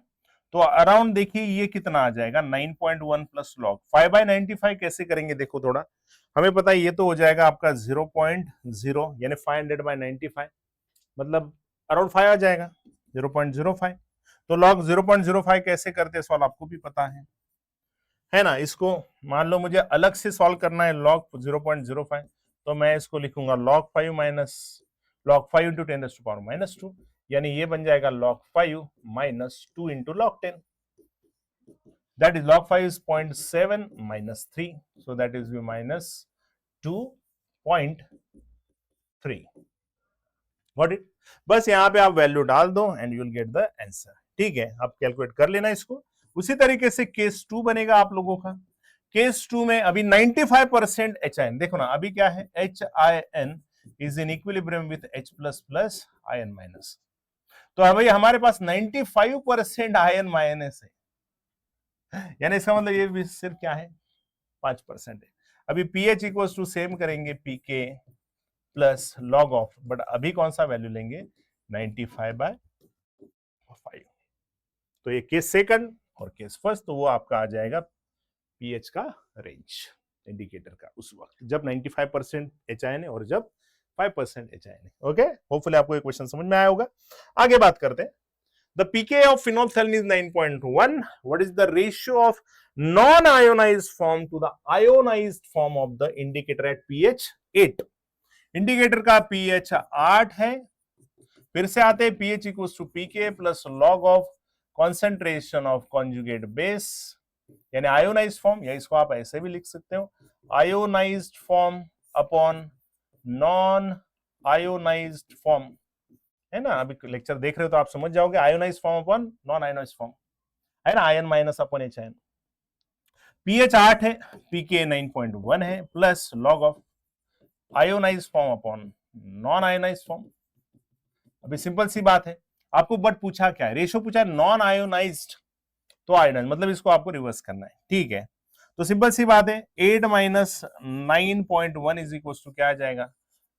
तो अराउंड देखिए ये कितना आ जाएगा 9.1 प्लस लॉग 5/95 कैसे करेंगे, देखो थोड़ा हमें पता है, ये तो हो जाएगा आपका 0.0 यानी 500/95, मतलब अराउंड 5 आ जाएगा 0.05। तो लॉग 0.05 कैसे करते हैं सॉल्व, आपको भी पता है ना। इसको मान लो मुझे अलग से सॉल्व करना है लॉग 0.05, तो मैं इसको लिखूंगा log 5 माइनस log 5 इंटू 10⁻², यानी ये बन जाएगा log 5 minus 2 into log 10, that is log 5 is 0.7 minus 3, so that is minus 2.3। Got it. बस यहाँ पे आप वैल्यू डाल दो and you will get the answer, ठीक है। आप कैलकुलेट कर लेना इसको। उसी तरीके से केस 2 बनेगा आप लोगों का। केस 2 में अभी 95% एच आई एन, देखो ना अभी क्या है, H I N is in equilibrium with H plus plus ion minus. तो अभी हमारे पास 95% आयन माइनस है, यानी इसका मतलब ये भी सिर्फ क्या है 5% है। अभी पीएच इक्वल्स टू सेम करेंगे पीके प्लस लॉग ऑफ, बट अभी कौन सा वैल्यू लेंगे 95/5। तो ये केस सेकंड और केस फर्स्ट, तो वो आपका आ जाएगा पीएच का रेंज इंडिकेटर का उस वक्त जब 95% एच आई एन है और जब 5% एच आई एन है। ओके, होपफुली आपको ये क्वेश्चन समझ में आया होगा। आगे बात करते हैं। The pK of phenolphthalein is 9.1. What is the ratio of non-ionized form to the ionized form of the indicator at pH 8? Indicator का pH 8 है। फिर से आते हैं pH equals to pK plus log of concentration of conjugate base, यानी ionised form, या इसको आप ऐसे भी लिख सकते हो ionised form upon non ionised form, है ना। अभी लेक्चर देख रहे हो तो आप समझ जाओगे, ionised form upon non ionised form, है ना, ion minus upon H ion. PH 8 है, पीके 9.1 है, plus log of ionised form upon non ionised form. अभी सिंपल सी बात है, आपको बट पूछा क्या है, रेशियो पूछा है नॉन आयोनाइज्ड तो आयोनाइज्ड, मतलब इसको आपको रिवर्स करना है, ठीक है। तो सिंपल सी बात है 8 माइनस 9.1 इज इक्वल टू क्या आ जाएगा,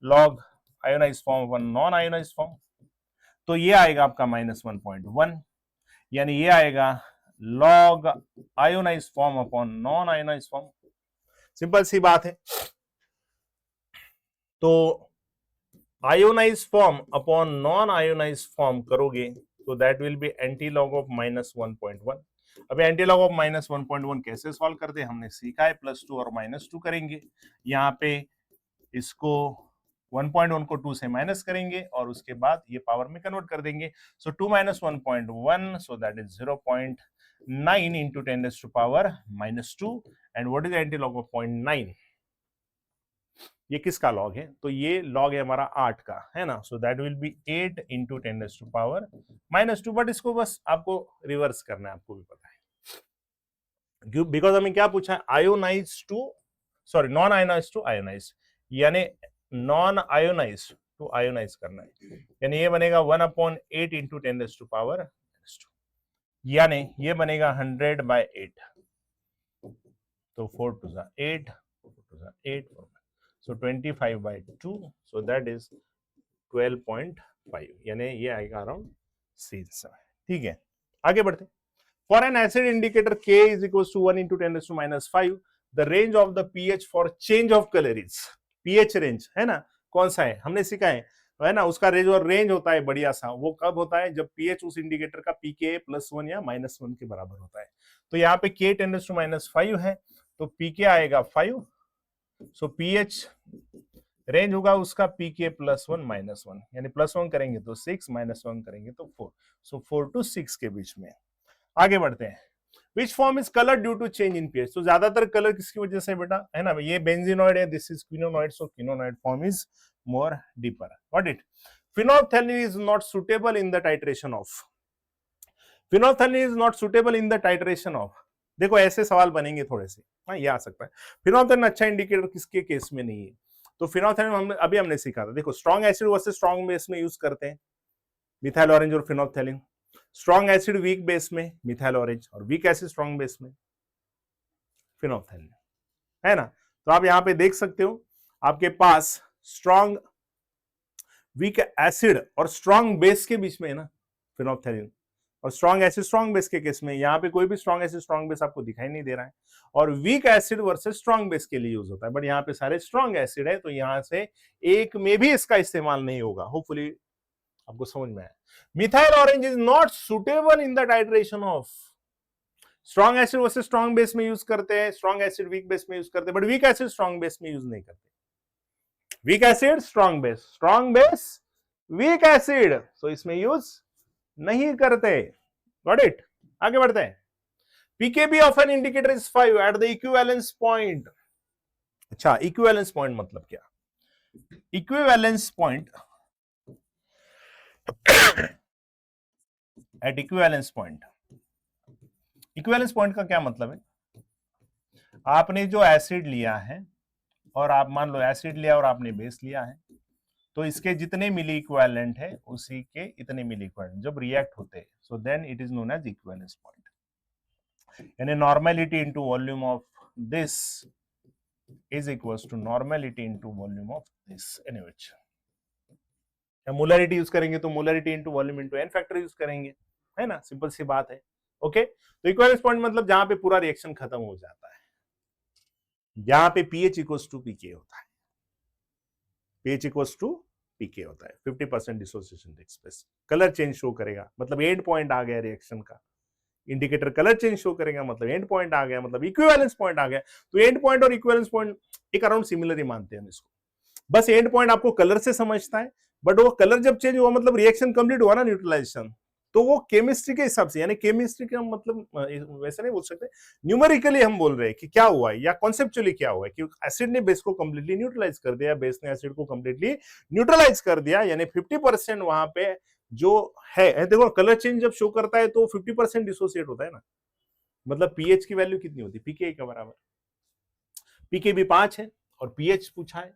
log ionised form upon non ionised form. तो ये आएगा आपका -1.1, यानी ये आएगा log ionised form upon non ionised form. Simple सी बात है। तो ionised form upon non ionised form करोगे तो that will be anti log of -1.1। अब एंटी लॉग ऑफ -1.1 कैसे सॉल्व करते हैं हमने सीखा है, +2 और -2 करेंगे। यहाँ पे इसको 1.1 को 2 से माइनस करेंगे और उसके बाद ये पावर में कन्वर्ट कर देंगे। सो 2 minus 1.1, so that is 0.9 into 10⁻⁻2। And what is anti log of 0.9, ये किसका लॉग है, तो ये लॉग है हमारा 8 का, है ना। So that will B 8 into 10⁻⁻2, but इसको बस आपको रिवर्स करना है, आपको भी पता है क्यों, बिकॉज हमें क्या पूछा है, ionise to sorry non ionise to ionise, यानी नॉन आयोनाइज टू आयोनाइज करना है, यानी ये बनेगा 1/8 इंटू 10⁻², यानी ये बनेगा 100/8। तो 4 2 8, 4 2 8, सो 25/2, सो दैट इज 12.5, यानी ये आएगा अराउंड सी, ठीक है। आगे बढ़ते, for an acid indicator K is equals to 1 into 10⁻⁵, the range of the pH for change of color is, pH range है ना, कौन सा है हमने सीखा है ना, उसका रेंज और रेंज होता है बढ़िया सा, वो कब होता है जब pH उस इंडिकेटर का pK +1 या -1 के बराबर होता है। तो यहाँ पे K 10⁻⁵ है, तो pK आएगा 5, सो pH रेंज होगा उसका pk +1 -1, यानी +1 करेंगे तो 6, -1 करेंगे तो 4, सो 4 to 6 के बीच में। आगे बढ़ते हैं। Which form is colour due to change in pH, तो ज्यादातर कलर किसकी वजह से बेटा, है ना, ये बेंजीनॉइड है, this is quinonoid, so quinonoid form is more deeper. Got it. phenolphthalein is not suitable in the titration of, phenolphthalein is not suitable in the titration of, देखो ऐसे सवाल बनेंगे थोड़े से, हाँ ये आ सकता है। phenolphthalein अच्छा इंडिकेटर किसके केस में नहीं है, तो phenolphthalein हमने सीखा था, देखो strong acid versus strong base में यूज करते हैं मिथाइल ऑरेंज और phenolphthalein, strong acid weak base में मिथाइल ऑरेंज, और वीक एसिड स्ट्रॉन्ग बेस में phenolphthalein, है ना। तो आप यहां पे देख सकते हो आपके पास स्ट्रॉन्ग वीक एसिड और स्ट्रॉन्ग बेस के बीच में है ना phenolphthalein, और स्ट्रॉन्ग एसिड स्ट्रॉन्ग बेस के केस में यहाँ पे कोई भी स्ट्रॉन्ग एसिड स्ट्रॉन्ग बेस आपको दिखाई नहीं दे रहा है, और week acid versus strong base के लिए यूज होता है, बट यहाँ पे सारे स्ट्रॉन्ग एसिड है, तो यहां से एक में भी इसका इस्तेमाल नहीं होगा। होपफुली आपको समझ में आया। Methyl orange is not suitable in the titration of, strong acid versus strong base में यूज करते हैं, स्ट्रॉन्ग एसिड वीक बेस में यूज करते हैं, but weak acid strong base में यूज नहीं करते। Weak acid strong base weak acid, so इसमें यूज नहीं करते। Got it. आगे बढ़ते हैं। pKb of an indicator is 5 at the equivalence point. अच्छा, इक्विवेलेंस पॉइंट मतलब क्या? Equivalence point at equivalence point, equivalence point का क्या मतलब है? आपने जो एसिड लिया है और आप मान लो एसिड लिया और आपने बेस लिया है, तो इसके जितने मिली इक्विवेलेंट है उसी के इतने मिली इक्विवेलेंट जब रिएक्ट होते हैं, so then it is known as equivalence point. यानी normality into volume of this is equals to normality into volume of this. Anyway, molarity use करेंगे तो molarity into volume into N factor use करेंगे, है ना, simple सी बात है। Okay, तो इक्विवेलेंस पॉइंट मतलब जहां पे पूरा रिएक्शन खत्म हो जाता है, जहां पे pH इक्वल्स टू pK होता है, pH इक्वल्स टू pK होता है, 50% dissociation takes place, colour change show करेगा, मतलब एंड पॉइंट आ गया रिएक्शन का, इंडिकेटर कलर चेंज शो करेगा मतलब एंड पॉइंट आ गया, मतलब इक्विवेलेंस पॉइंट आ गया। तो एंड पॉइंट और इक्विवेलेंस पॉइंट एक अराउंड सिमिलर ही मानते हैं हम इसको, बस एंड पॉइंट आपको कलर से समझता है, बट वो कलर जब चेंज हुआ मतलब रिएक्शन कंप्लीट हुआ ना, न्यूट्रलाइजेशन, तो वो केमिस्ट्री के हिसाब से, यानी केमिस्ट्री का मतलब वैसे नहीं बोल सकते, न्यूमेरिकली हम बोल रहे हैं कि क्या हुआ है या कॉन्सेप्चुअली क्या हुआ है, कि एसिड ने बेस को कंप्लीटली न्यूट्रलाइज कर दिया, बेस ने एसिड को कंप्लीटली न्यूट्रलाइज कर दिया, यानी 50% वहां पे जो है, देखो कलर चेंज जब शो करता है तो 50% डिसोसिएट होता है ना, मतलब पीएच की वैल्यू कितनी होती है, पीके के बराबर, पीके भी 5 है और पीएच पूछा है,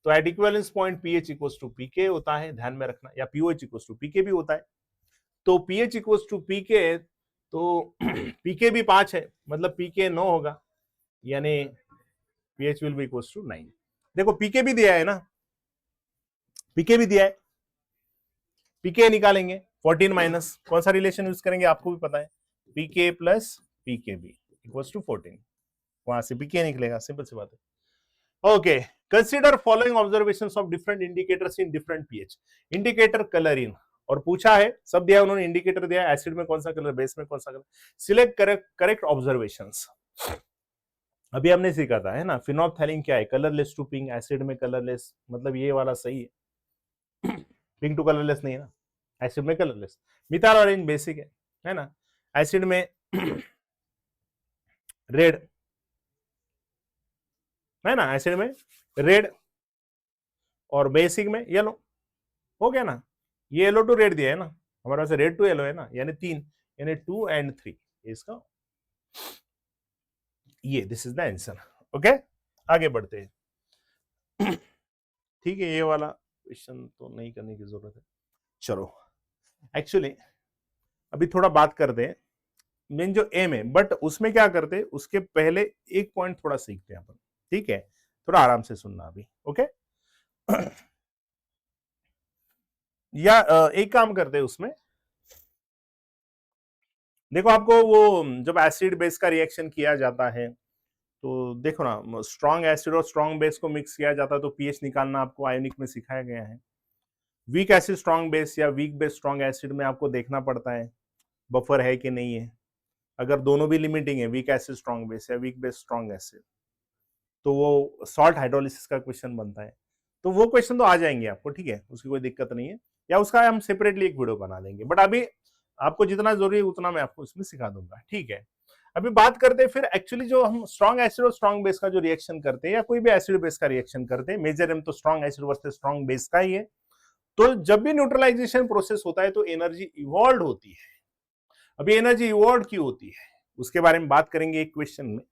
तो at equivalence point pH equals to pK होता है, ध्यान में रखना, या पीओएच इक्वल्स टू पीके भी होता है, तो पीएच इक्वल्स टू पीके, तो पीके भी 5 है मतलब पीके 9 होगा, यानी pH will be equals to 9। देखो पीके भी दिया है ना, पीके भी दिया है, पीके निकालेंगे 14 माइनस, कौन सा रिलेशन यूज करेंगे आपको भी पता है, pK plus pK b equals to 14, वहां से पीके निकलेगा, सिंपल सी बात है। Okay, consider following observations of different indicators in different pH, indicator colour in, और पूछा है, सब दिया उन्होंने, इंडिकेटर दिया, एसिड में कौन सा कलर, बेस में कौन सा कलर, सिलेक्ट करेक्ट ऑब्जर्वेशंस। अभी हमने सीखा था, है ना, फिनोल्फथैलीन क्या है, कलरलेस टू पिंक, एसिड में कलरलेस, मतलब ये वाला सही है, पिंक टू कलरलेस नहीं है ना, एसिड में कलरलेस। मिथाइल ऑरेंज बेसिक है ना, एसिड में रेड, है ना, एसिड में रेड और बेसिक में येलो, हो गया ना, ये येलो टू रेड दिया है ना, हमारे पास रेड टू येलो है ना, यानी 3, यानी 2 and 3 इसका, ये this is the answer. Okay, आगे बढ़ते हैं। ठीक है, ये वाला क्वेश्चन तो नहीं करने की जरूरत है। चलो, एक्चुअली अभी थोड़ा बात करते हैं मेन जो एम है, बट उसमें क्या करते हैं, उसके पहले एक पॉइंट थोड़ा सीखते हैं अपन, ठीक है, थोड़ा आराम से सुनना अभी। ओके, या एक काम करते हैं उसमें, देखो आपको वो जब एसिड बेस का रिएक्शन किया जाता है, तो देखो ना, स्ट्रॉन्ग एसिड और स्ट्रॉन्ग बेस को मिक्स किया जाता है तो पीएच निकालना आपको आयोनिक में सिखाया गया है। वीक एसिड स्ट्रॉन्ग बेस या वीक बेस स्ट्रॉन्ग एसिड में आपको देखना पड़ता है बफर है कि नहीं है, अगर दोनों भी लिमिटिंग है, वीक एसिड स्ट्रॉन्ग बेस या वीक बेस स्ट्रॉन्ग एसिड, तो वो सॉल्ट हाइड्रोलिसिस का क्वेश्चन बनता है। तो वो क्वेश्चन तो आ जाएंगे आपको, ठीक है, उसकी कोई दिक्कत नहीं है, या उसका हम सेपरेटली एक वीडियो बना देंगे, बट अभी आपको जितना जरूरी है उतना मैं आपको इसमें सिखा दूंगा, ठीक है। अभी बात करते हैं फिर एक्चुअली जो हम स्ट्रॉन्ग एसिड और स्ट्रॉन्ग बेस का जो रिएक्शन करते हैं, या कोई भी एसिड बेस का रिएक्शन करते हैं, मेजर एम तो strong acid versus strong base का ही है। तो जब भी न्यूट्रलाइजेशन प्रोसेस होता है तो एनर्जी इवॉल्व होती है। अभी एनर्जी इवॉल्व क्यों होती है उसके बारे में बात करेंगे एक क्वेश्चन में,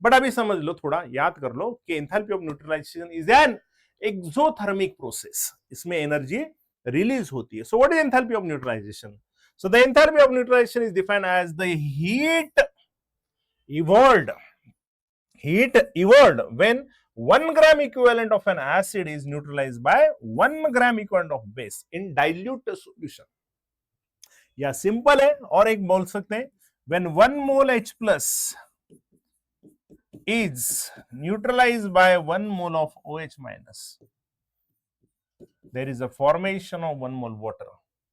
बट अभी समझ लो, थोड़ा याद कर लो कि enthalpy of neutralisation is an exothermic process, इसमें एनर्जी रिलीज होती है। So what is enthalpy of neutralisation? So the enthalpy of neutralisation is defined as the heat evolved when 1 gram equivalent of an acid is neutralized by 1 gram equivalent of base in dilute solution, या simple है और एक बोल सकते हैं when 1 mole H plus is neutralized by 1 mole of OH minus there is a formation of 1 mole water।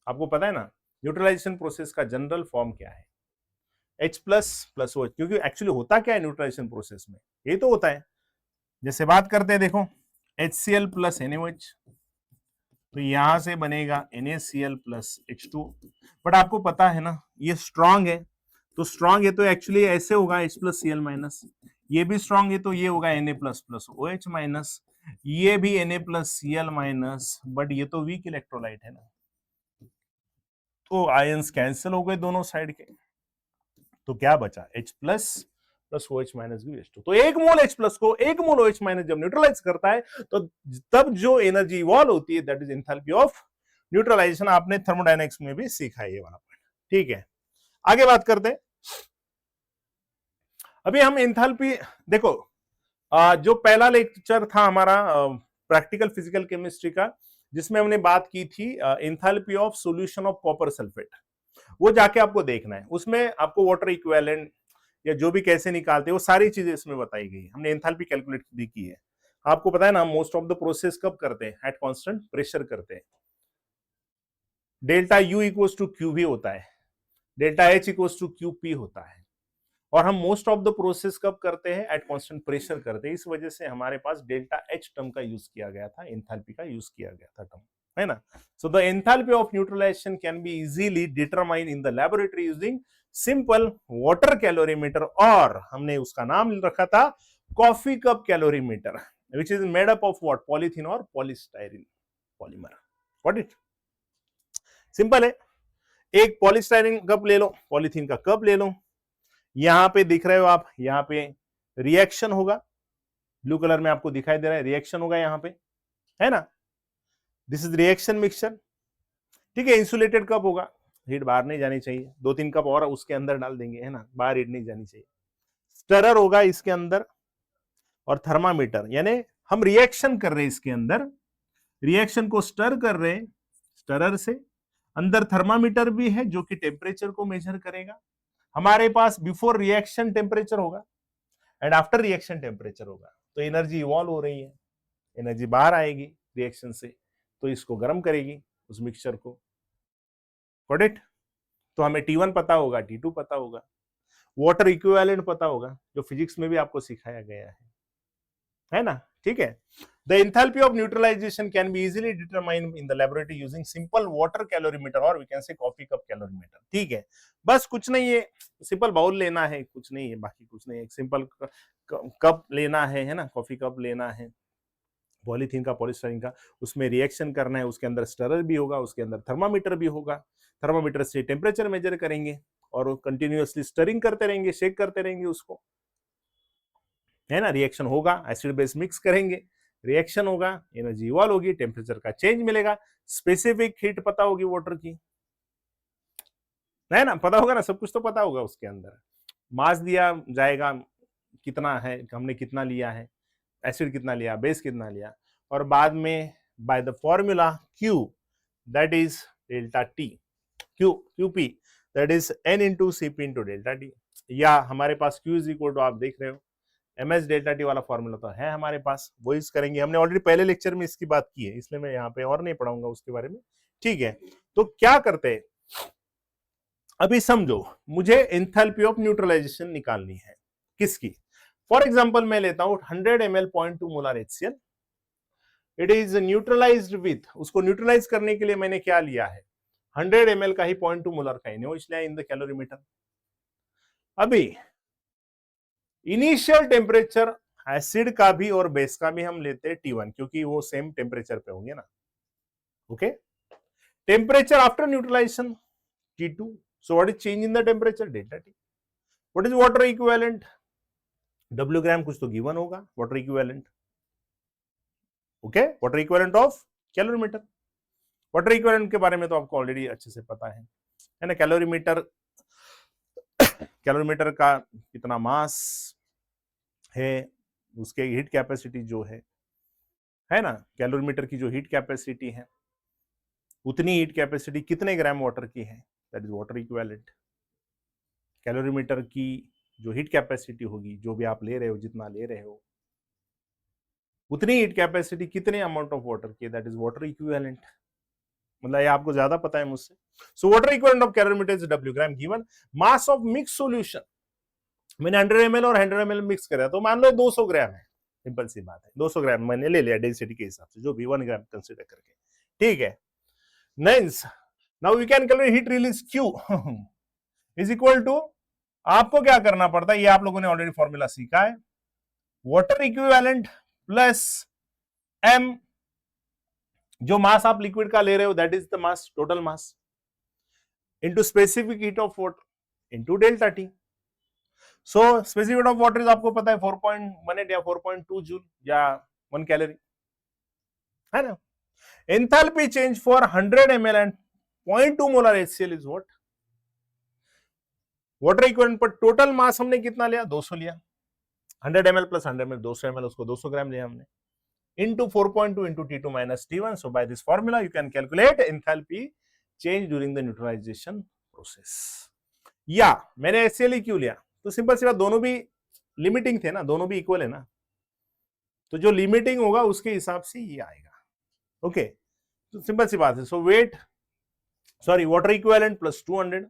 आपको पता है ना न्यूट्रलाइजेशन प्रोसेस का जनरल फॉर्म क्या है, H प्लस प्लस OH, क्योंकि एक्चुअली होता क्या है न्यूट्रलाइजेशन प्रोसेस में, ये तो होता है, जैसे बात करते हैं देखो HCl प्लस NaOH, तो यहां से बनेगा NaCl प्लस H2, बट आपको पता है ना ये स्ट्रॉन्ग है, तो स्ट्रॉन्ग है तो एक्चुअली ऐसे होगा H प्लस Cl माइनस, ये भी स्ट्रॉन्ग है तो ये होगा Na plus plus OH minus, ये भी Na plus Cl minus, but ये तो वीक इलेक्ट्रोलाइट है ना, तो आयंस कैंसिल हो गए दोनों साइड के, तो क्या बचा H plus plus OH minus भी वेस्ट हो। तो एक मोल H प्लस को एक मोल OH माइनस जब न्यूट्रलाइज करता है तो तब जो एनर्जी इवॉल्व होती है that is enthalpy of neutralisation. आपने थर्मोडायनेमिक्स में भी सीखा है ये वाला पॉइंट, ठीक है। आगे बात करते हैं, अभी हम एंथैल्पी देखो, जो पहला लेक्चर था हमारा प्रैक्टिकल फिजिकल केमिस्ट्री का, जिसमें हमने बात की थी enthalpy of solution of copper sulphate, वो जाके आपको देखना है, उसमें आपको वाटर इक्विवेलेंट या जो भी कैसे निकालते हैं वो सारी चीजें इसमें बताई गई, हमने एंथैल्पी कैलकुलेट भी की है। आपको पता है ना मोस्ट ऑफ द प्रोसेस कब करते हैं, एट कांस्टेंट प्रेशर करते हैं, delta U equals to Q भी होता है, delta H equals to Q P होता है, और हम मोस्ट ऑफ द प्रोसेस कब करते हैं, एट कांस्टेंट प्रेशर करते हैं, इस वजह से हमारे पास डेल्टा H टर्म का यूज किया गया था, एंथैल्पी का यूज किया गया था टर्म, है ना। So the enthalpy of neutralization can be easily determine in the laboratory using simple water calorimeter, और हमने उसका नाम रखा था coffee cup calorimeter, which is made up of what, polythene और polystyrene polymer. What it simple है, एक polystyrene cup ले लो, पॉलीथीन का कप ले लो, यहां पे दिख रहे हो आप, यहां पे रिएक्शन होगा, ब्लू कलर में आपको दिखाई दे रहा है, रिएक्शन होगा यहां पे, है ना, दिस इज रिएक्शन मिक्सचर, ठीक है। इंसुलेटेड कप होगा, हीट बाहर नहीं जानी चाहिए, 2-3 कप और उसके अंदर डाल देंगे, है ना, बाहर हीट नहीं जानी चाहिए। स्टरर होगा इसके अंदर, और थर्मामीटर, यानी हम रिएक्शन कर रहे हैं इसके अंदर, रिएक्शन को स्टर कर रहे हैं स्टरर से, अंदर थर्मामीटर भी है जो कि टेम्परेचर को मेजर करेगा, हमारे पास बिफोर रिएक्शन टेम्परेचर होगा एंड आफ्टर रिएक्शन टेम्परेचर होगा, तो एनर्जी इवॉल्व हो रही है, एनर्जी बाहर आएगी रिएक्शन से, तो इसको गर्म करेगी उस मिक्सचर को, गॉट इट। तो हमें T1 पता होगा, T2 पता होगा, वाटर इक्विवेलेंट पता होगा, जो फिजिक्स में भी आपको सिखाया गया है ना, ठीक है। The enthalpy of neutralization can be easily determined in the laboratory using simple water calorimeter, और we can say coffee cup calorimeter, ठीक है। बस कुछ नहीं है, सिंपल बाउल लेना है, कुछ नहीं है, बाकी कुछ नहीं है, सिंपल कप लेना है ना, कॉफी कप लेना है, पॉलीथीन का पॉलीस्टाइरीन का, उसमें रिएक्शन करना है, उसके अंदर स्टरर भी होगा, उसके अंदर थर्मामीटर भी होगा, थर्मामीटर से टेम्परेचर मेजर करेंगे और कंटिन्यूअसली स्टरिंग करते रहेंगे, शेक करते रहेंगे उसको, है ना, रिएक्शन होगा, एसिड बेस मिक्स करेंगे, रिएक्शन होगा, एनर्जी इवॉल्व होगी, टेम्परेचर का चेंज मिलेगा, स्पेसिफिक हीट पता होगी वाटर की, है ना, पता होगा ना, सब कुछ तो पता होगा, उसके अंदर मास दिया जाएगा, कितना है, हमने कितना लिया है, एसिड कितना लिया, बेस कितना लिया, और बाद में by the formula Q that is delta T, QP that is N into CP into delta T, या हमारे पास Q इज इक्वल टू, आप देख रहे हो MS डेल्टा T वाला फॉर्मूला तो है हमारे पास, वो यूज करेंगे, हमने ऑलरेडी पहले लेक्चर में इसकी बात की है, इसलिए मैं यहाँ पे और नहीं पढ़ाऊंगा उसके बारे में, ठीक है। तो क्या करते हैं, अभी समझो, मुझे एंथैल्पी ऑफ न्यूट्रलाइजेशन निकालनी है, किसकी, फॉर एग्जाम्पल मैं लेता हूं 100 ml 0.2 molar HCl, it is neutralised with, उसको न्यूट्रलाइज करने के लिए मैंने क्या लिया है, 100 ml का ही 0.2 मोलर का NaO, इसलिए इन द कैलोरीमीटर। अभी इनिशियल टेम्परेचर एसिड का भी और बेस का भी हम लेते हैं T1, क्योंकि वो सेम टेम्परेचर पे होंगे ना। Okay, temperature after neutralisation T2, so what is change in the temperature, delta T. what is water equivalent, W ग्राम कुछ तो गिवन होगा water equivalent. Okay, water equivalent of calorimeter. Water equivalent के बारे में तो आपको ऑलरेडी अच्छे से पता है ना। कैलोरीमीटर, कैलोरीमीटर का कितना मास है, उसके हीट कैपेसिटी जो है ना, कैलोरीमीटर की जो हीट कैपेसिटी है, उतनी हीट कैपेसिटी कितने ग्राम वाटर की है, that is water equivalent. Calorimeter की जो हीट कैपेसिटी होगी, जो भी आप ले रहे हो, जितना ले रहे हो, उतनी हीट कैपेसिटी कितने अमाउंट ऑफ वाटर की, दैट इज वाटर इक्विवेलेंट। मतलब ये आपको ज्यादा पता है मुझसे। So water equivalent of calorimeter is W gram given. Mass of mix solution, मैंने 100 ml और 100 ml मिक्स करा, तो मान लो 200 ग्राम है, सिंपल सी बात है, 200 ग्राम मैंने ले लिया डेंसिटी के हिसाब से, जो भी 1 ग्राम कंसीडर करके, ठीक है। Now we can calculate heat release Q is equal to, आपको क्या करना पड़ता है, ये आप लोगों ने ऑलरेडी फॉर्मूला सीखा है, वाटर इक्विवेलेंट प्लस m, जो मास आप लिक्विड का ले रहे हो that is the mass, total mass, into specific heat of water into delta T। So specific heat of water is आपको पता है 4.18 या 4.2 जूल या 1 कैलोरी, है ना। Enthalpy change for 100 ml and 0.2 molar HCl is what, water equivalent पर total mass हमने कितना लिया, 200 लिया, 100 ml प्लस 100 ml 200 ml, उसको 200 ग्राम लिया हमने, into 4.2 into T2 minus T1. So by this formula you can calculate enthalpy change during the neutralization process. या मैंने HCl ही क्यों लिया, तो सिंपल सी बात, दोनों भी लिमिटिंग थे ना, दोनों भी इक्वल है ना, तो जो लिमिटिंग होगा उसके हिसाब से ये आएगा। ओके, तो सिंपल सी बात है। So wait, sorry, water equivalent plus 200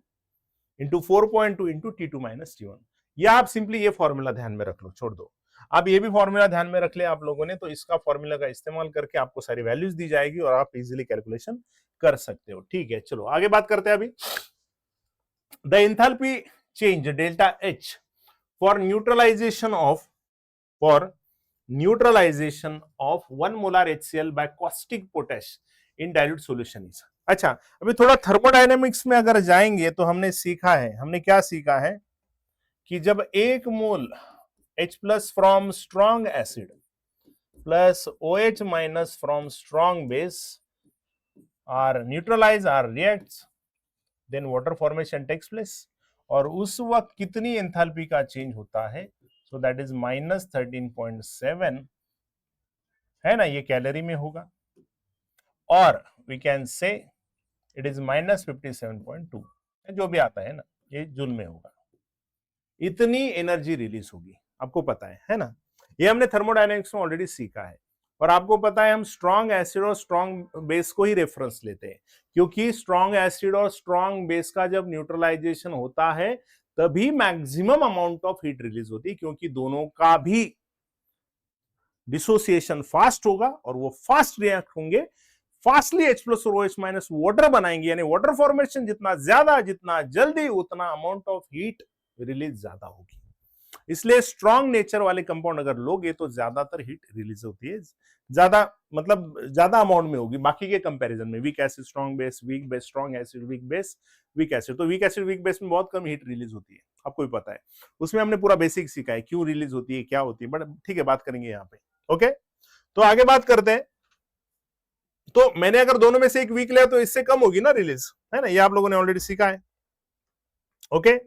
into 4.2 into T2 minus T1। या आप सिंपली ये फॉर्मूला ध्यान में रख लो, छोड़ दो, आप ये भी फॉर्मूला ध्यान में रख ले आप लोगों ने, तो इसका फॉर्मूला का इस्तेमाल करके आपको सारी वैल्यूज दी जाएगी और आप इजीली कैलकुलेशन कर सकते हो। ठीक है, चलो आगे बात करते हैं। अभी the enthalpy change delta H for neutralisation of 1 molar HCl by caustic potash in dilute solution is. अच्छा, अभी थोड़ा थर्मोडायनेमिक्स में अगर जाएंगे तो हमने सीखा है, हमने क्या सीखा है कि जब 1 मोल H plus from strong acid plus OH minus from strong base are neutralize or reacts, then water formation takes place, और उस वक्त कितनी एंथैल्पी का चेंज होता है, so that is minus 13.7, है ना, ये कैलोरी में होगा, और we can say it is minus 57.2, जो भी आता है ना, ये जूल में होगा, इतनी एनर्जी रिलीज होगी, आपको पता है ना। ये हमने थर्मोडायनेमिक्स में ऑलरेडी सीखा है, और आपको पता है हम स्ट्रॉन्ग एसिड और स्ट्रॉन्ग बेस को ही रेफरेंस लेते हैं, क्योंकि स्ट्रॉन्ग एसिड और स्ट्रॉन्ग बेस का जब न्यूट्रलाइजेशन होता है तभी maximum amount of heat release होती है, क्योंकि दोनों का भी डिसोसिएशन फास्ट होगा और वो फास्ट रिएक्ट होंगे, फास्टली H प्लस और OH माइनस वाटर बनाएंगे, यानी वाटर फॉर्मेशन जितना ज्यादा, जितना जल्दी, उतना अमाउंट ऑफ हीट रिलीज ज्यादा होगी। इसलिए स्ट्रॉन्ग नेचर वाले कंपाउंड अगर लोगे तो ज्यादातर हीट रिलीज होती है, ज्यादा मतलब ज्यादा अमाउंट में होगी बाकी के कंपैरिजन में। Week acid strong base, weak base strong acid, weak base weak acid, तो वीक एसिड वीक बेस में बहुत कम हीट रिलीज होती है, आपको भी पता है। उसमें हमने पूरा बेसिक सीखा है क्यों रिलीज होती है, क्या होती है, बट ठीक है, बात करेंगे यहाँ पे। ओके, तो आगे बात करते हैं। तो मैंने अगर दोनों में से एक वीक लिया तो इससे कम होगी ना रिलीज, है ना, ये आप लोगों ने ऑलरेडी सीखा है। ओके,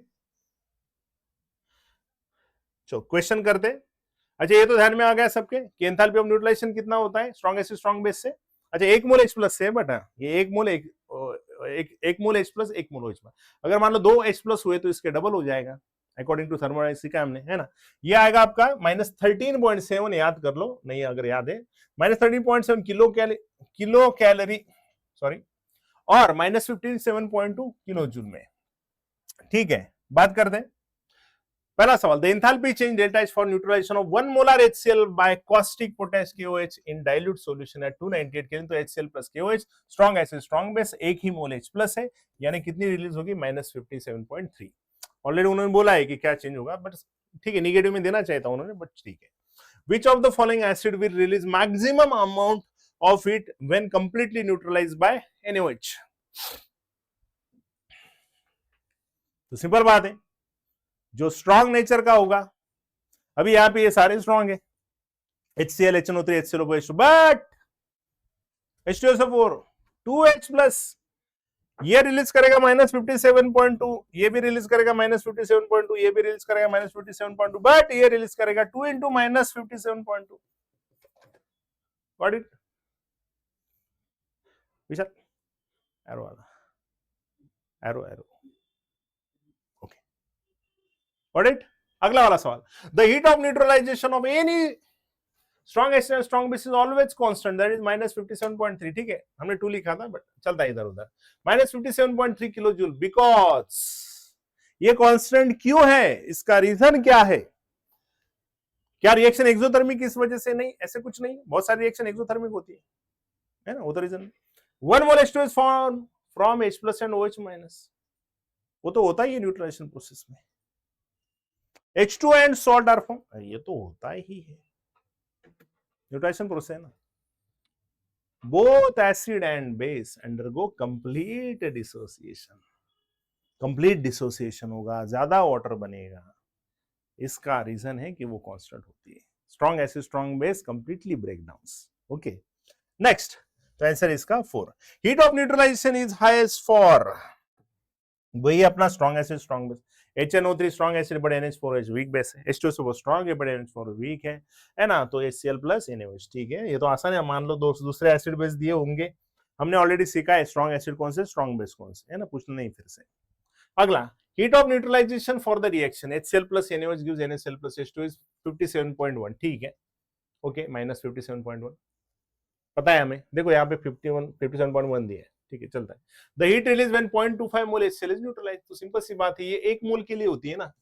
चलो क्वेश्चन करते। अच्छा, ये तो ध्यान में आ गया सबके कि एंथैल्पी ऑफ न्यूट्रलाइजेशन कितना होता है स्ट्रॉन्ग एसिड स्ट्रॉन्ग बेस से। अच्छा, 1 मोल H प्लस से बटा, ये 1 मोल एक मोल H प्लस 1 मोल OH, अगर मान लो 2 H प्लस हुए तो इसके डबल हो जाएगा अकॉर्डिंग टू थर्मोडायनेमिक्स सीखा हमने, है ना। ये आएगा आपका माइनस 13.7, याद कर लो, नहीं अगर याद है, माइनस 13.7 किलो कैलोरी, सॉरी, और माइनस 57.2 किलो जूल में। ठीक है, बात करते हैं। पहला सवाल, the enthalpy change delta H for neutralisation of 1 molar HCl by caustic potash KOH in dilute solution at 298 kelvin, तो HCl plus KOH strong acid strong base, एक ही मोल H प्लस है, यानी कितनी रिलीज होगी -57.3। ऑलरेडी उन्होंने बोला है कि क्या चेंज होगा, बट ठीक है, निगेटिव में देना चाहिए था उन्होंने, बट ठीक है। Which of the following acid will release maximum amount of it when completely neutralised by NaOH? तो सिंपल बात है, जो स्ट्रॉन्ग नेचर का होगा, अभी यहां पे ये सारे स्ट्रॉन्ग है, HCl HNO3 HClO, but H2SO4 2H plus, ये रिलीज करेगा -57.2, ये भी रिलीज करेगा -57.2, ये भी रिलीज करेगा -57.2, बट ये रिलीज करेगा 2 into -57.2। What it Vishal, arrow वाला, एरो ओके, व्हाट इट। अगला वाला सवाल, the heat of neutralisation of any strong acid and strong base is always constant, that is -57.3। ठीक है, हमने 2 लिखा था, बट चलता है इधर उधर, -57.3 किलो जूल, बिकॉज ये कांस्टेंट क्यों है, इसका रीजन क्या है? क्या रिएक्शन एक्सोथर्मिक इस वजह से? नहीं, ऐसे कुछ नहीं, बहुत सारी रिएक्शन एक्सोथर्मिक होती है ना, वो तो reason. 1 mole H2 form from H plus and OH minus, वो तो होता ही है न्यूट्रलाइजेशन प्रोसेस में। H2 and salt are form, ये तो होता ही है न्यूट्रलाइजेशन प्रोसेस है ना। Both acid and base undergo complete dissociation, complete dissociation होगा, ज्यादा वाटर बनेगा, इसका रीजन है कि वो कांस्टेंट होती है। Strong acid strong base completely break down. Okay, next, तो आंसर इसका 4। Heat of neutralisation is highest for, वही अपना strong acid strong base, HNO3 strong acid but NH4OH weak base है, H2SO4 स्ट्रॉन्ग है बट NH4 वीक है ना, तो HCl plus NaOH। ठीक है, ये तो आसान है, मान लो दूसरे एसिड बेस दिए होंगे, हमने ऑलरेडी सीखा है स्ट्रॉन्ग एसिड कौन से, स्ट्रॉन्ग बेस कौन से, है ना, पूछना नहीं फिर से। अगला, heat of neutralisation for the reaction HCl plus NaOH gives NaCl plus H2 is 57.1। ठीक है, ओके, -57.1 पता है हमें, देखो यहाँ पे 57.1 दिया है, ठीक है, चलता है। The heat release when 0.25 mole HCl is neutralised, तो सिंपल सी बात है, ये 1 मोल के लिए होती है ना,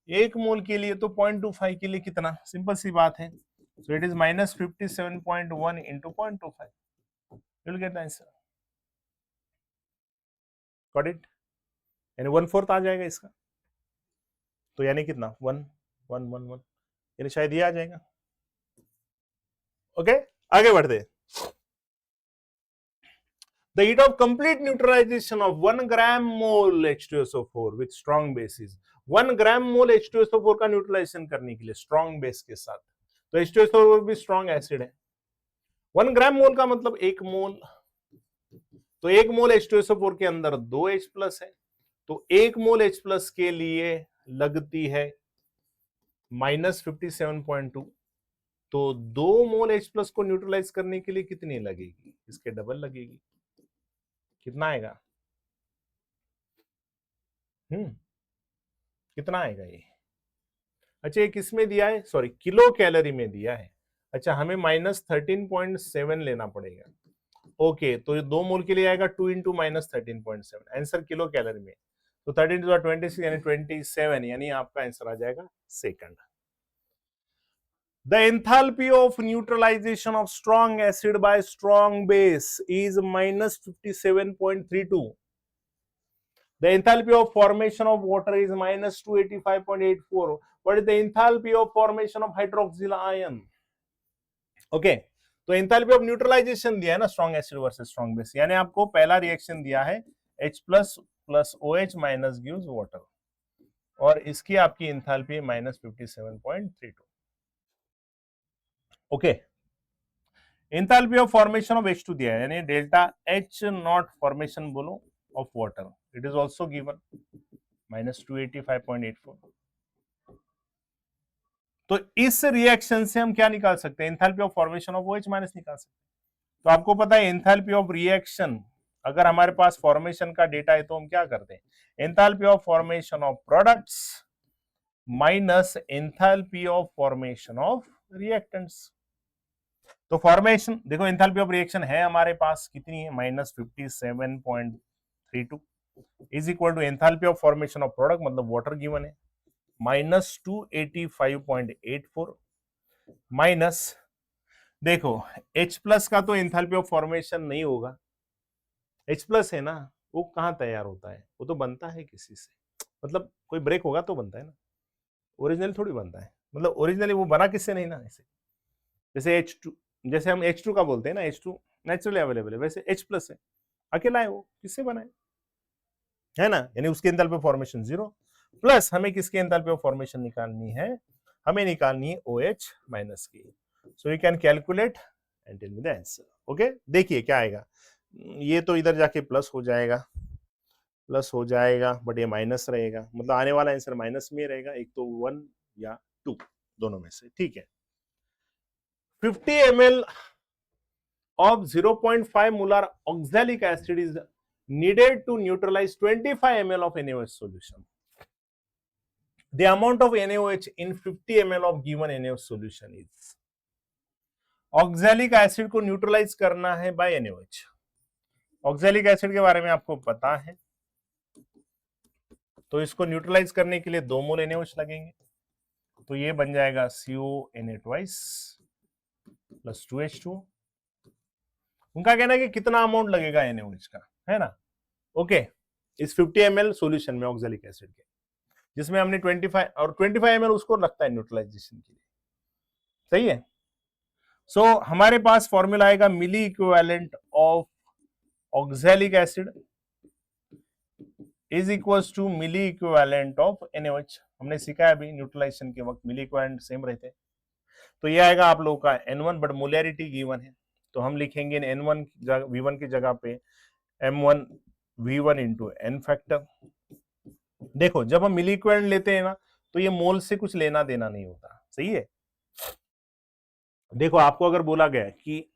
1 मोल के लिए, तो 0.25 के लिए कितना, सिंपल सी बात है, so it is -57.1 into 0.25, you will get the answer, got it, यानी 1/4 आ जाएगा इसका, तो यानी कितना 1 1 1 1, यानी शायद ये आ जाएगा। ओके, आगे बढ़ते। The heat of complete neutralization of 1 gram mole H2SO4 with strong bases, 1 gram mole H2SO4 का न्यूट्रलाइजेशन करने के लिए स्ट्रॉन्ग बेस के साथ, तो H2SO4 भी स्ट्रॉन्ग एसिड है, 1 ग्राम मोल का मतलब 1 मोल, तो 1 मोल H2SO4 के अंदर 2 H प्लस है, तो 1 मोल H प्लस के लिए लगती है -57.2, तो 2 मोल H प्लस को न्यूट्रलाइज करने के लिए कितनी लगेगी, इसके डबल लगेगी, कितना आएगा, कितना आएगा ये, अच्छा ये किसमें दिया है, सॉरी किलो कैलोरी में दिया है, अच्छा हमें -13.7 लेना पड़ेगा, ओके, तो ये 2 मोल के लिए आएगा 2 into -13.7, आंसर किलो कैलोरी में, तो 13 to 26 यानी 27, यानी आपका आंसर आ जाएगा second. The enthalpy of neutralization of strong acid by strong base is -57.32. The enthalpy of formation of water is -285.84. What is the enthalpy of formation of hydroxyl ion? Okay, तो enthalpy of neutralization दिया है ना strong acid versus strong base, यानी आपको पहला reaction दिया है H plus plus OH minus gives water, और इसकी आपकी enthalpy है -57.32. Okay, enthalpy of formation of H2 दिया है, यानी डेल्टा H नॉट फॉर्मेशन बोलो of water, it is also given -285.84। तो इस रिएक्शन से हम क्या निकाल सकते हैं, enthalpy of formation of OH minus निकाल सकते हैं। तो आपको पता है एंथैल्पी ऑफ रिएक्शन, अगर हमारे पास फॉर्मेशन का डेटा है तो हम क्या करते हैं, enthalpy of formation of products minus enthalpy of formation of reactants. तो फॉर्मेशन देखो, एंथैल्पी ऑफ रिएक्शन है हमारे पास कितनी है, -57.32 is equal to enthalpy of formation of product, मतलब वाटर गिवन है माइनस 285.84 माइनस, देखो H प्लस का तो एंथैल्पी ऑफ फॉर्मेशन नहीं होगा, H प्लस है ना, वो कहाँ तैयार होता है, वो तो बनता है किसी से, मतलब कोई ब्रेक होगा तो बनता है ना, ओरिजिनल थोड़ी बनता है, मतलब ओरिजिनली वो बना किससे नहीं ना, ऐसे जैसे H2, जैसे हम H2 का बोलते हैं ना, H2 नेचुरली अवेलेबल है, वैसे H प्लस है, अकेला है, वो किससे बना है ना, यानी उसके एंथैल्पी ऑफ फॉर्मेशन 0, प्लस हमें किसके एंथैल्पी ऑफ फॉर्मेशन निकालनी है, हमें निकालनी है OH माइनस की, so you can calculate and tell me the answer. Okay, देखिए क्या आएगा, ये तो इधर जाके प्लस हो जाएगा, प्लस हो जाएगा, बट ये माइनस रहेगा, मतलब आने वाला आंसर माइनस में रहेगा, एक तो 1 या 2 दोनों में से, ठीक है। 50 ml of 0.5 molar oxalic acid is needed to neutralize 25 ml of NaOH solution. The amount of NaOH in 50 ml of given NaOH solution is, oxalic acid को न्यूट्रलाइज करना है बाय NaOH। ऑक्सैलिक एसिड के बारे में आपको पता है, तो इसको न्यूट्रलाइज करने के लिए 2 मोल NaOH लगेंगे, तो ये बन जाएगा CONA ट्वाइस प्लस 2H2। उनका कहना है कि कितना अमाउंट लगेगा NaOH का, है ना, ओके, इस 50 ml सॉल्यूशन में ऑक्सैलिक एसिड के, जिसमें हमने 25 और 25 ml उसको लगता है न्यूट्रलाइजेशन के लिए, सही है। सो हमारे पास फॉर्मूला आएगा milli equivalent of oxalic acid is equals to milli equivalent of NaOH। हमने सीखा है अभी न्यूट्रलाइजेशन के वक्त मिली इक्विवेलेंट सेम रहते हैं, तो ये आएगा आप लोगों का N1, बट मोलैरिटी गिवन है, तो हम लिखेंगे N1 V1 की जगह पे M1 V1 into N factor. देखो जब हम मिली इक्विवेलेंट लेते हैं ना, तो ये मोल से कुछ लेना देना नहीं होता, सही है। देखो आपको अगर बोला गया है कि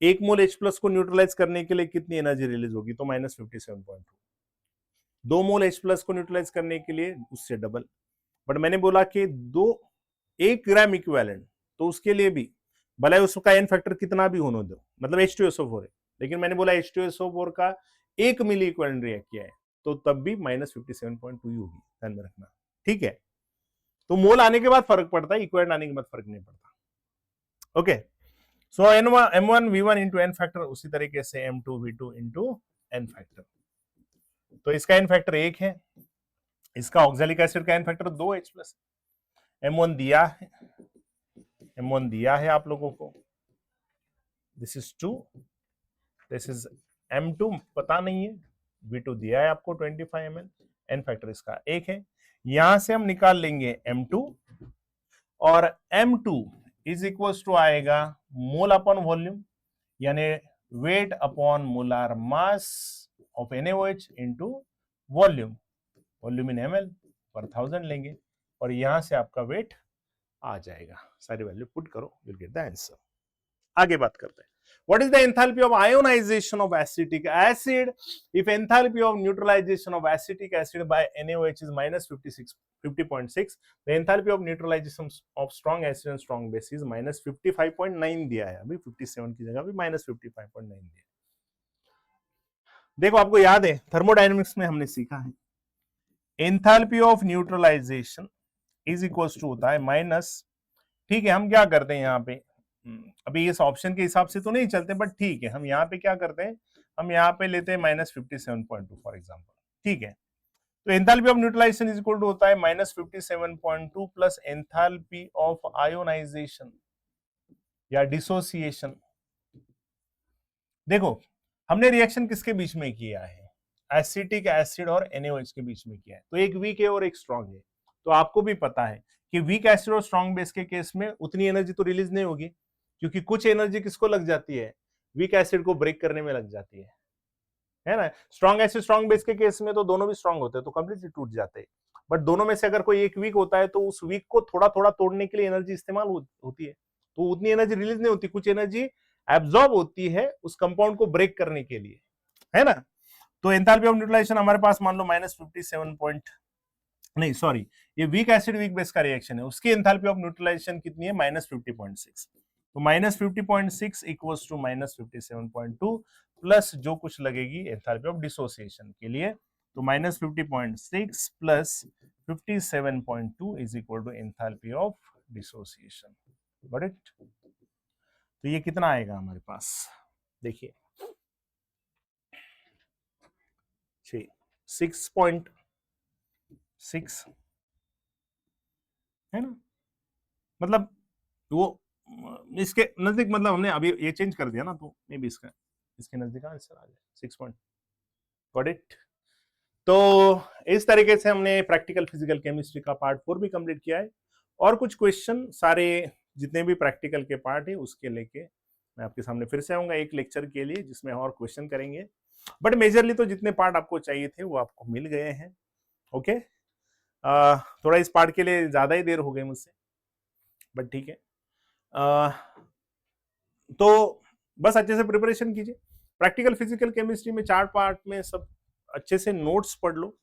1 मोल H प्लस को न्यूट्रलाइज करने के लिए कितनी एनर्जी रिलीज होगी, तो -57.2, 2 मोल H प्लस को न्यूट्रलाइज करने के लिए उससे डबल, बट मैंने बोला कि 1 ग्राम इक्विवेलेंट, तो उसके लिए भी भले उसका एन फैक्टर कितना भी होने दो, मतलब H2SO4 है, लेकिन मैंने बोला H2SO4 का 1 मिली इक्विवेलेंट रिएक्ट किया है, तो तब भी -57.2 ही होगी, ध्यान में रखना, ठीक है। तो मोल आने के बाद फर्क पड़ता है, इक्विवेलेंट आने के बाद फर्क नहीं पड़ता, okay. So M1 V1 into n factor, उसी तरीके से M2 V2 into n factor, तो इसका एन फैक्टर 1 है, इसका ऑक्सैलिक एसिड का n factor 2H plus, M1 दिया है, M1 दिया है आप लोगों को, this is 2, this is M2 पता नहीं है, V2 दिया है आपको 25 ml, एन फैक्टर इसका 1 है, यहां से हम निकाल लेंगे M2, और M2 इज इक्वल टू आएगा मोल अपॉन वॉल्यूम, यानी weight upon molar mass of NaOH into volume, volume in ml पर 1000 लेंगे, और यहां से आपका वेट आ जाएगा, सारी वैल्यू पुट करो, you'll get the answer। आगे बात करते हैं, what is the enthalpy of ionization of acetic acid if enthalpy of neutralization of acetic acid by NaOH is -50.6, the enthalpy of neutralization of strong acid and strong base is -55.9 दिया है, अभी 57 की जगह भी -55.9 दिया। देखो आपको याद है थर्मोडायनेमिक्स में हमने सीखा है enthalpy of neutralisation is equals to होता है माइनस, ठीक है, हम क्या करते हैं यहाँ पे, अभी इस ऑप्शन के हिसाब से तो नहीं चलते, बट ठीक है, हम यहाँ पे क्या करते हैं, हम यहाँ पे लेते हैं -57.2 फॉर एग्जांपल, ठीक है। तो enthalpy of neutralisation is equal to होता है -57.2 प्लस एंथैल्पी ऑफ आयोनाइजेशन या डिसोसिएशन। देखो हमने रिएक्शन किसके बीच में किया है, एसिटिक एसिड और NaOH के बीच में किया है, तो एक वीक है और एक स्ट्रॉन्ग है, तो आपको भी पता है कि वीक एसिड और स्ट्रॉन्ग बेस के केस में उतनी एनर्जी तो रिलीज नहीं होगी, क्योंकि कुछ एनर्जी किसको लग जाती है, वीक एसिड को ब्रेक करने में लग जाती है ना। स्ट्रॉन्ग एसिड स्ट्रॉन्ग बेस के केस में तो दोनों भी स्ट्रॉन्ग होते हैं, तो कंप्लीटली टूट जाते हैं, बट दोनों में से अगर कोई एक वीक होता है तो उस वीक को थोड़ा थोड़ा तोड़ने के लिए एनर्जी इस्तेमाल होती है, तो उतनी एनर्जी रिलीज नहीं होती, कुछ एनर्जी एब्जॉर्ब होती है उस कंपाउंड को ब्रेक करने के लिए, है ना। तो एंथैल्पी ऑफ न्यूट्रलाइजेशन हमारे पास मान लो -57 नहीं सॉरी, ये वीक एसिड वीक बेस का रिएक्शन है, उसकी एंथैल्पी ऑफ न्यूट्रलाइजेशन कितनी है -50.6, तो -50.6 इक्वल्स टू -57.2 प्लस जो कुछ लगेगी एंथैल्पी ऑफ डिसोसिएशन के लिए तो -50.6 plus 57.2 is equal to enthalpy of dissociation. Got it? तो ये कितना आएगा हमारे पास, देखिए 6.6 है ना, मतलब वो इसके नजदीक, मतलब हमने अभी ये चेंज कर दिया ना, तो मे बी इसके नजदीक आंसर आ जाए 6 पॉइंट। Got it? तो इस तरीके से हमने प्रैक्टिकल फिजिकल केमिस्ट्री का पार्ट 4 भी कंप्लीट किया है, और कुछ क्वेश्चन सारे जितने भी प्रैक्टिकल के पार्ट है उसके लेके मैं आपके सामने फिर से आऊंगा एक लेक्चर के लिए, जिसमें और क्वेश्चन करेंगे। बट मेजरली तो जितने पार्ट आपको चाहिए थे वो आपको मिल गए हैं। ओके, थोड़ा इस पार्ट के लिए ज्यादा ही देर हो गई मुझसे, बट ठीक है। तो बस अच्छे से प्रिपरेशन कीजिए। प्रैक्टिकल फिजिकल केमिस्ट्री में 4 पार्ट में सब अच्छे से नोट्स पढ़ लो,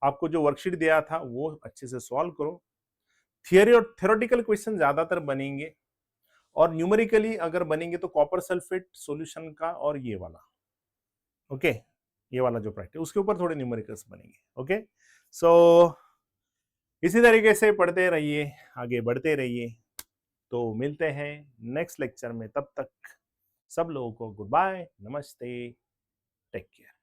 आपको जो वर्कशीट दिया था वो अच्छे से सॉल्व करो। थियरी और थ्योरेटिकल क्वेश्चन ज्यादातर बनेंगे, और न्यूमेरिकली अगर बनेंगे तो कॉपर सल्फेट सॉल्यूशन का और ये वाला, ओके, ये वाला जो प्रैक्टिस उसके ऊपर थोड़े न्यूमेरिकल्स बनेंगे। ओके, सो इसी तरीके से पढ़ते रहिए, आगे बढ़ते रहिए। तो मिलते हैं नेक्स्ट लेक्चर में, तब तक सब लोगों को गुड बाय, नमस्ते, टेक केयर।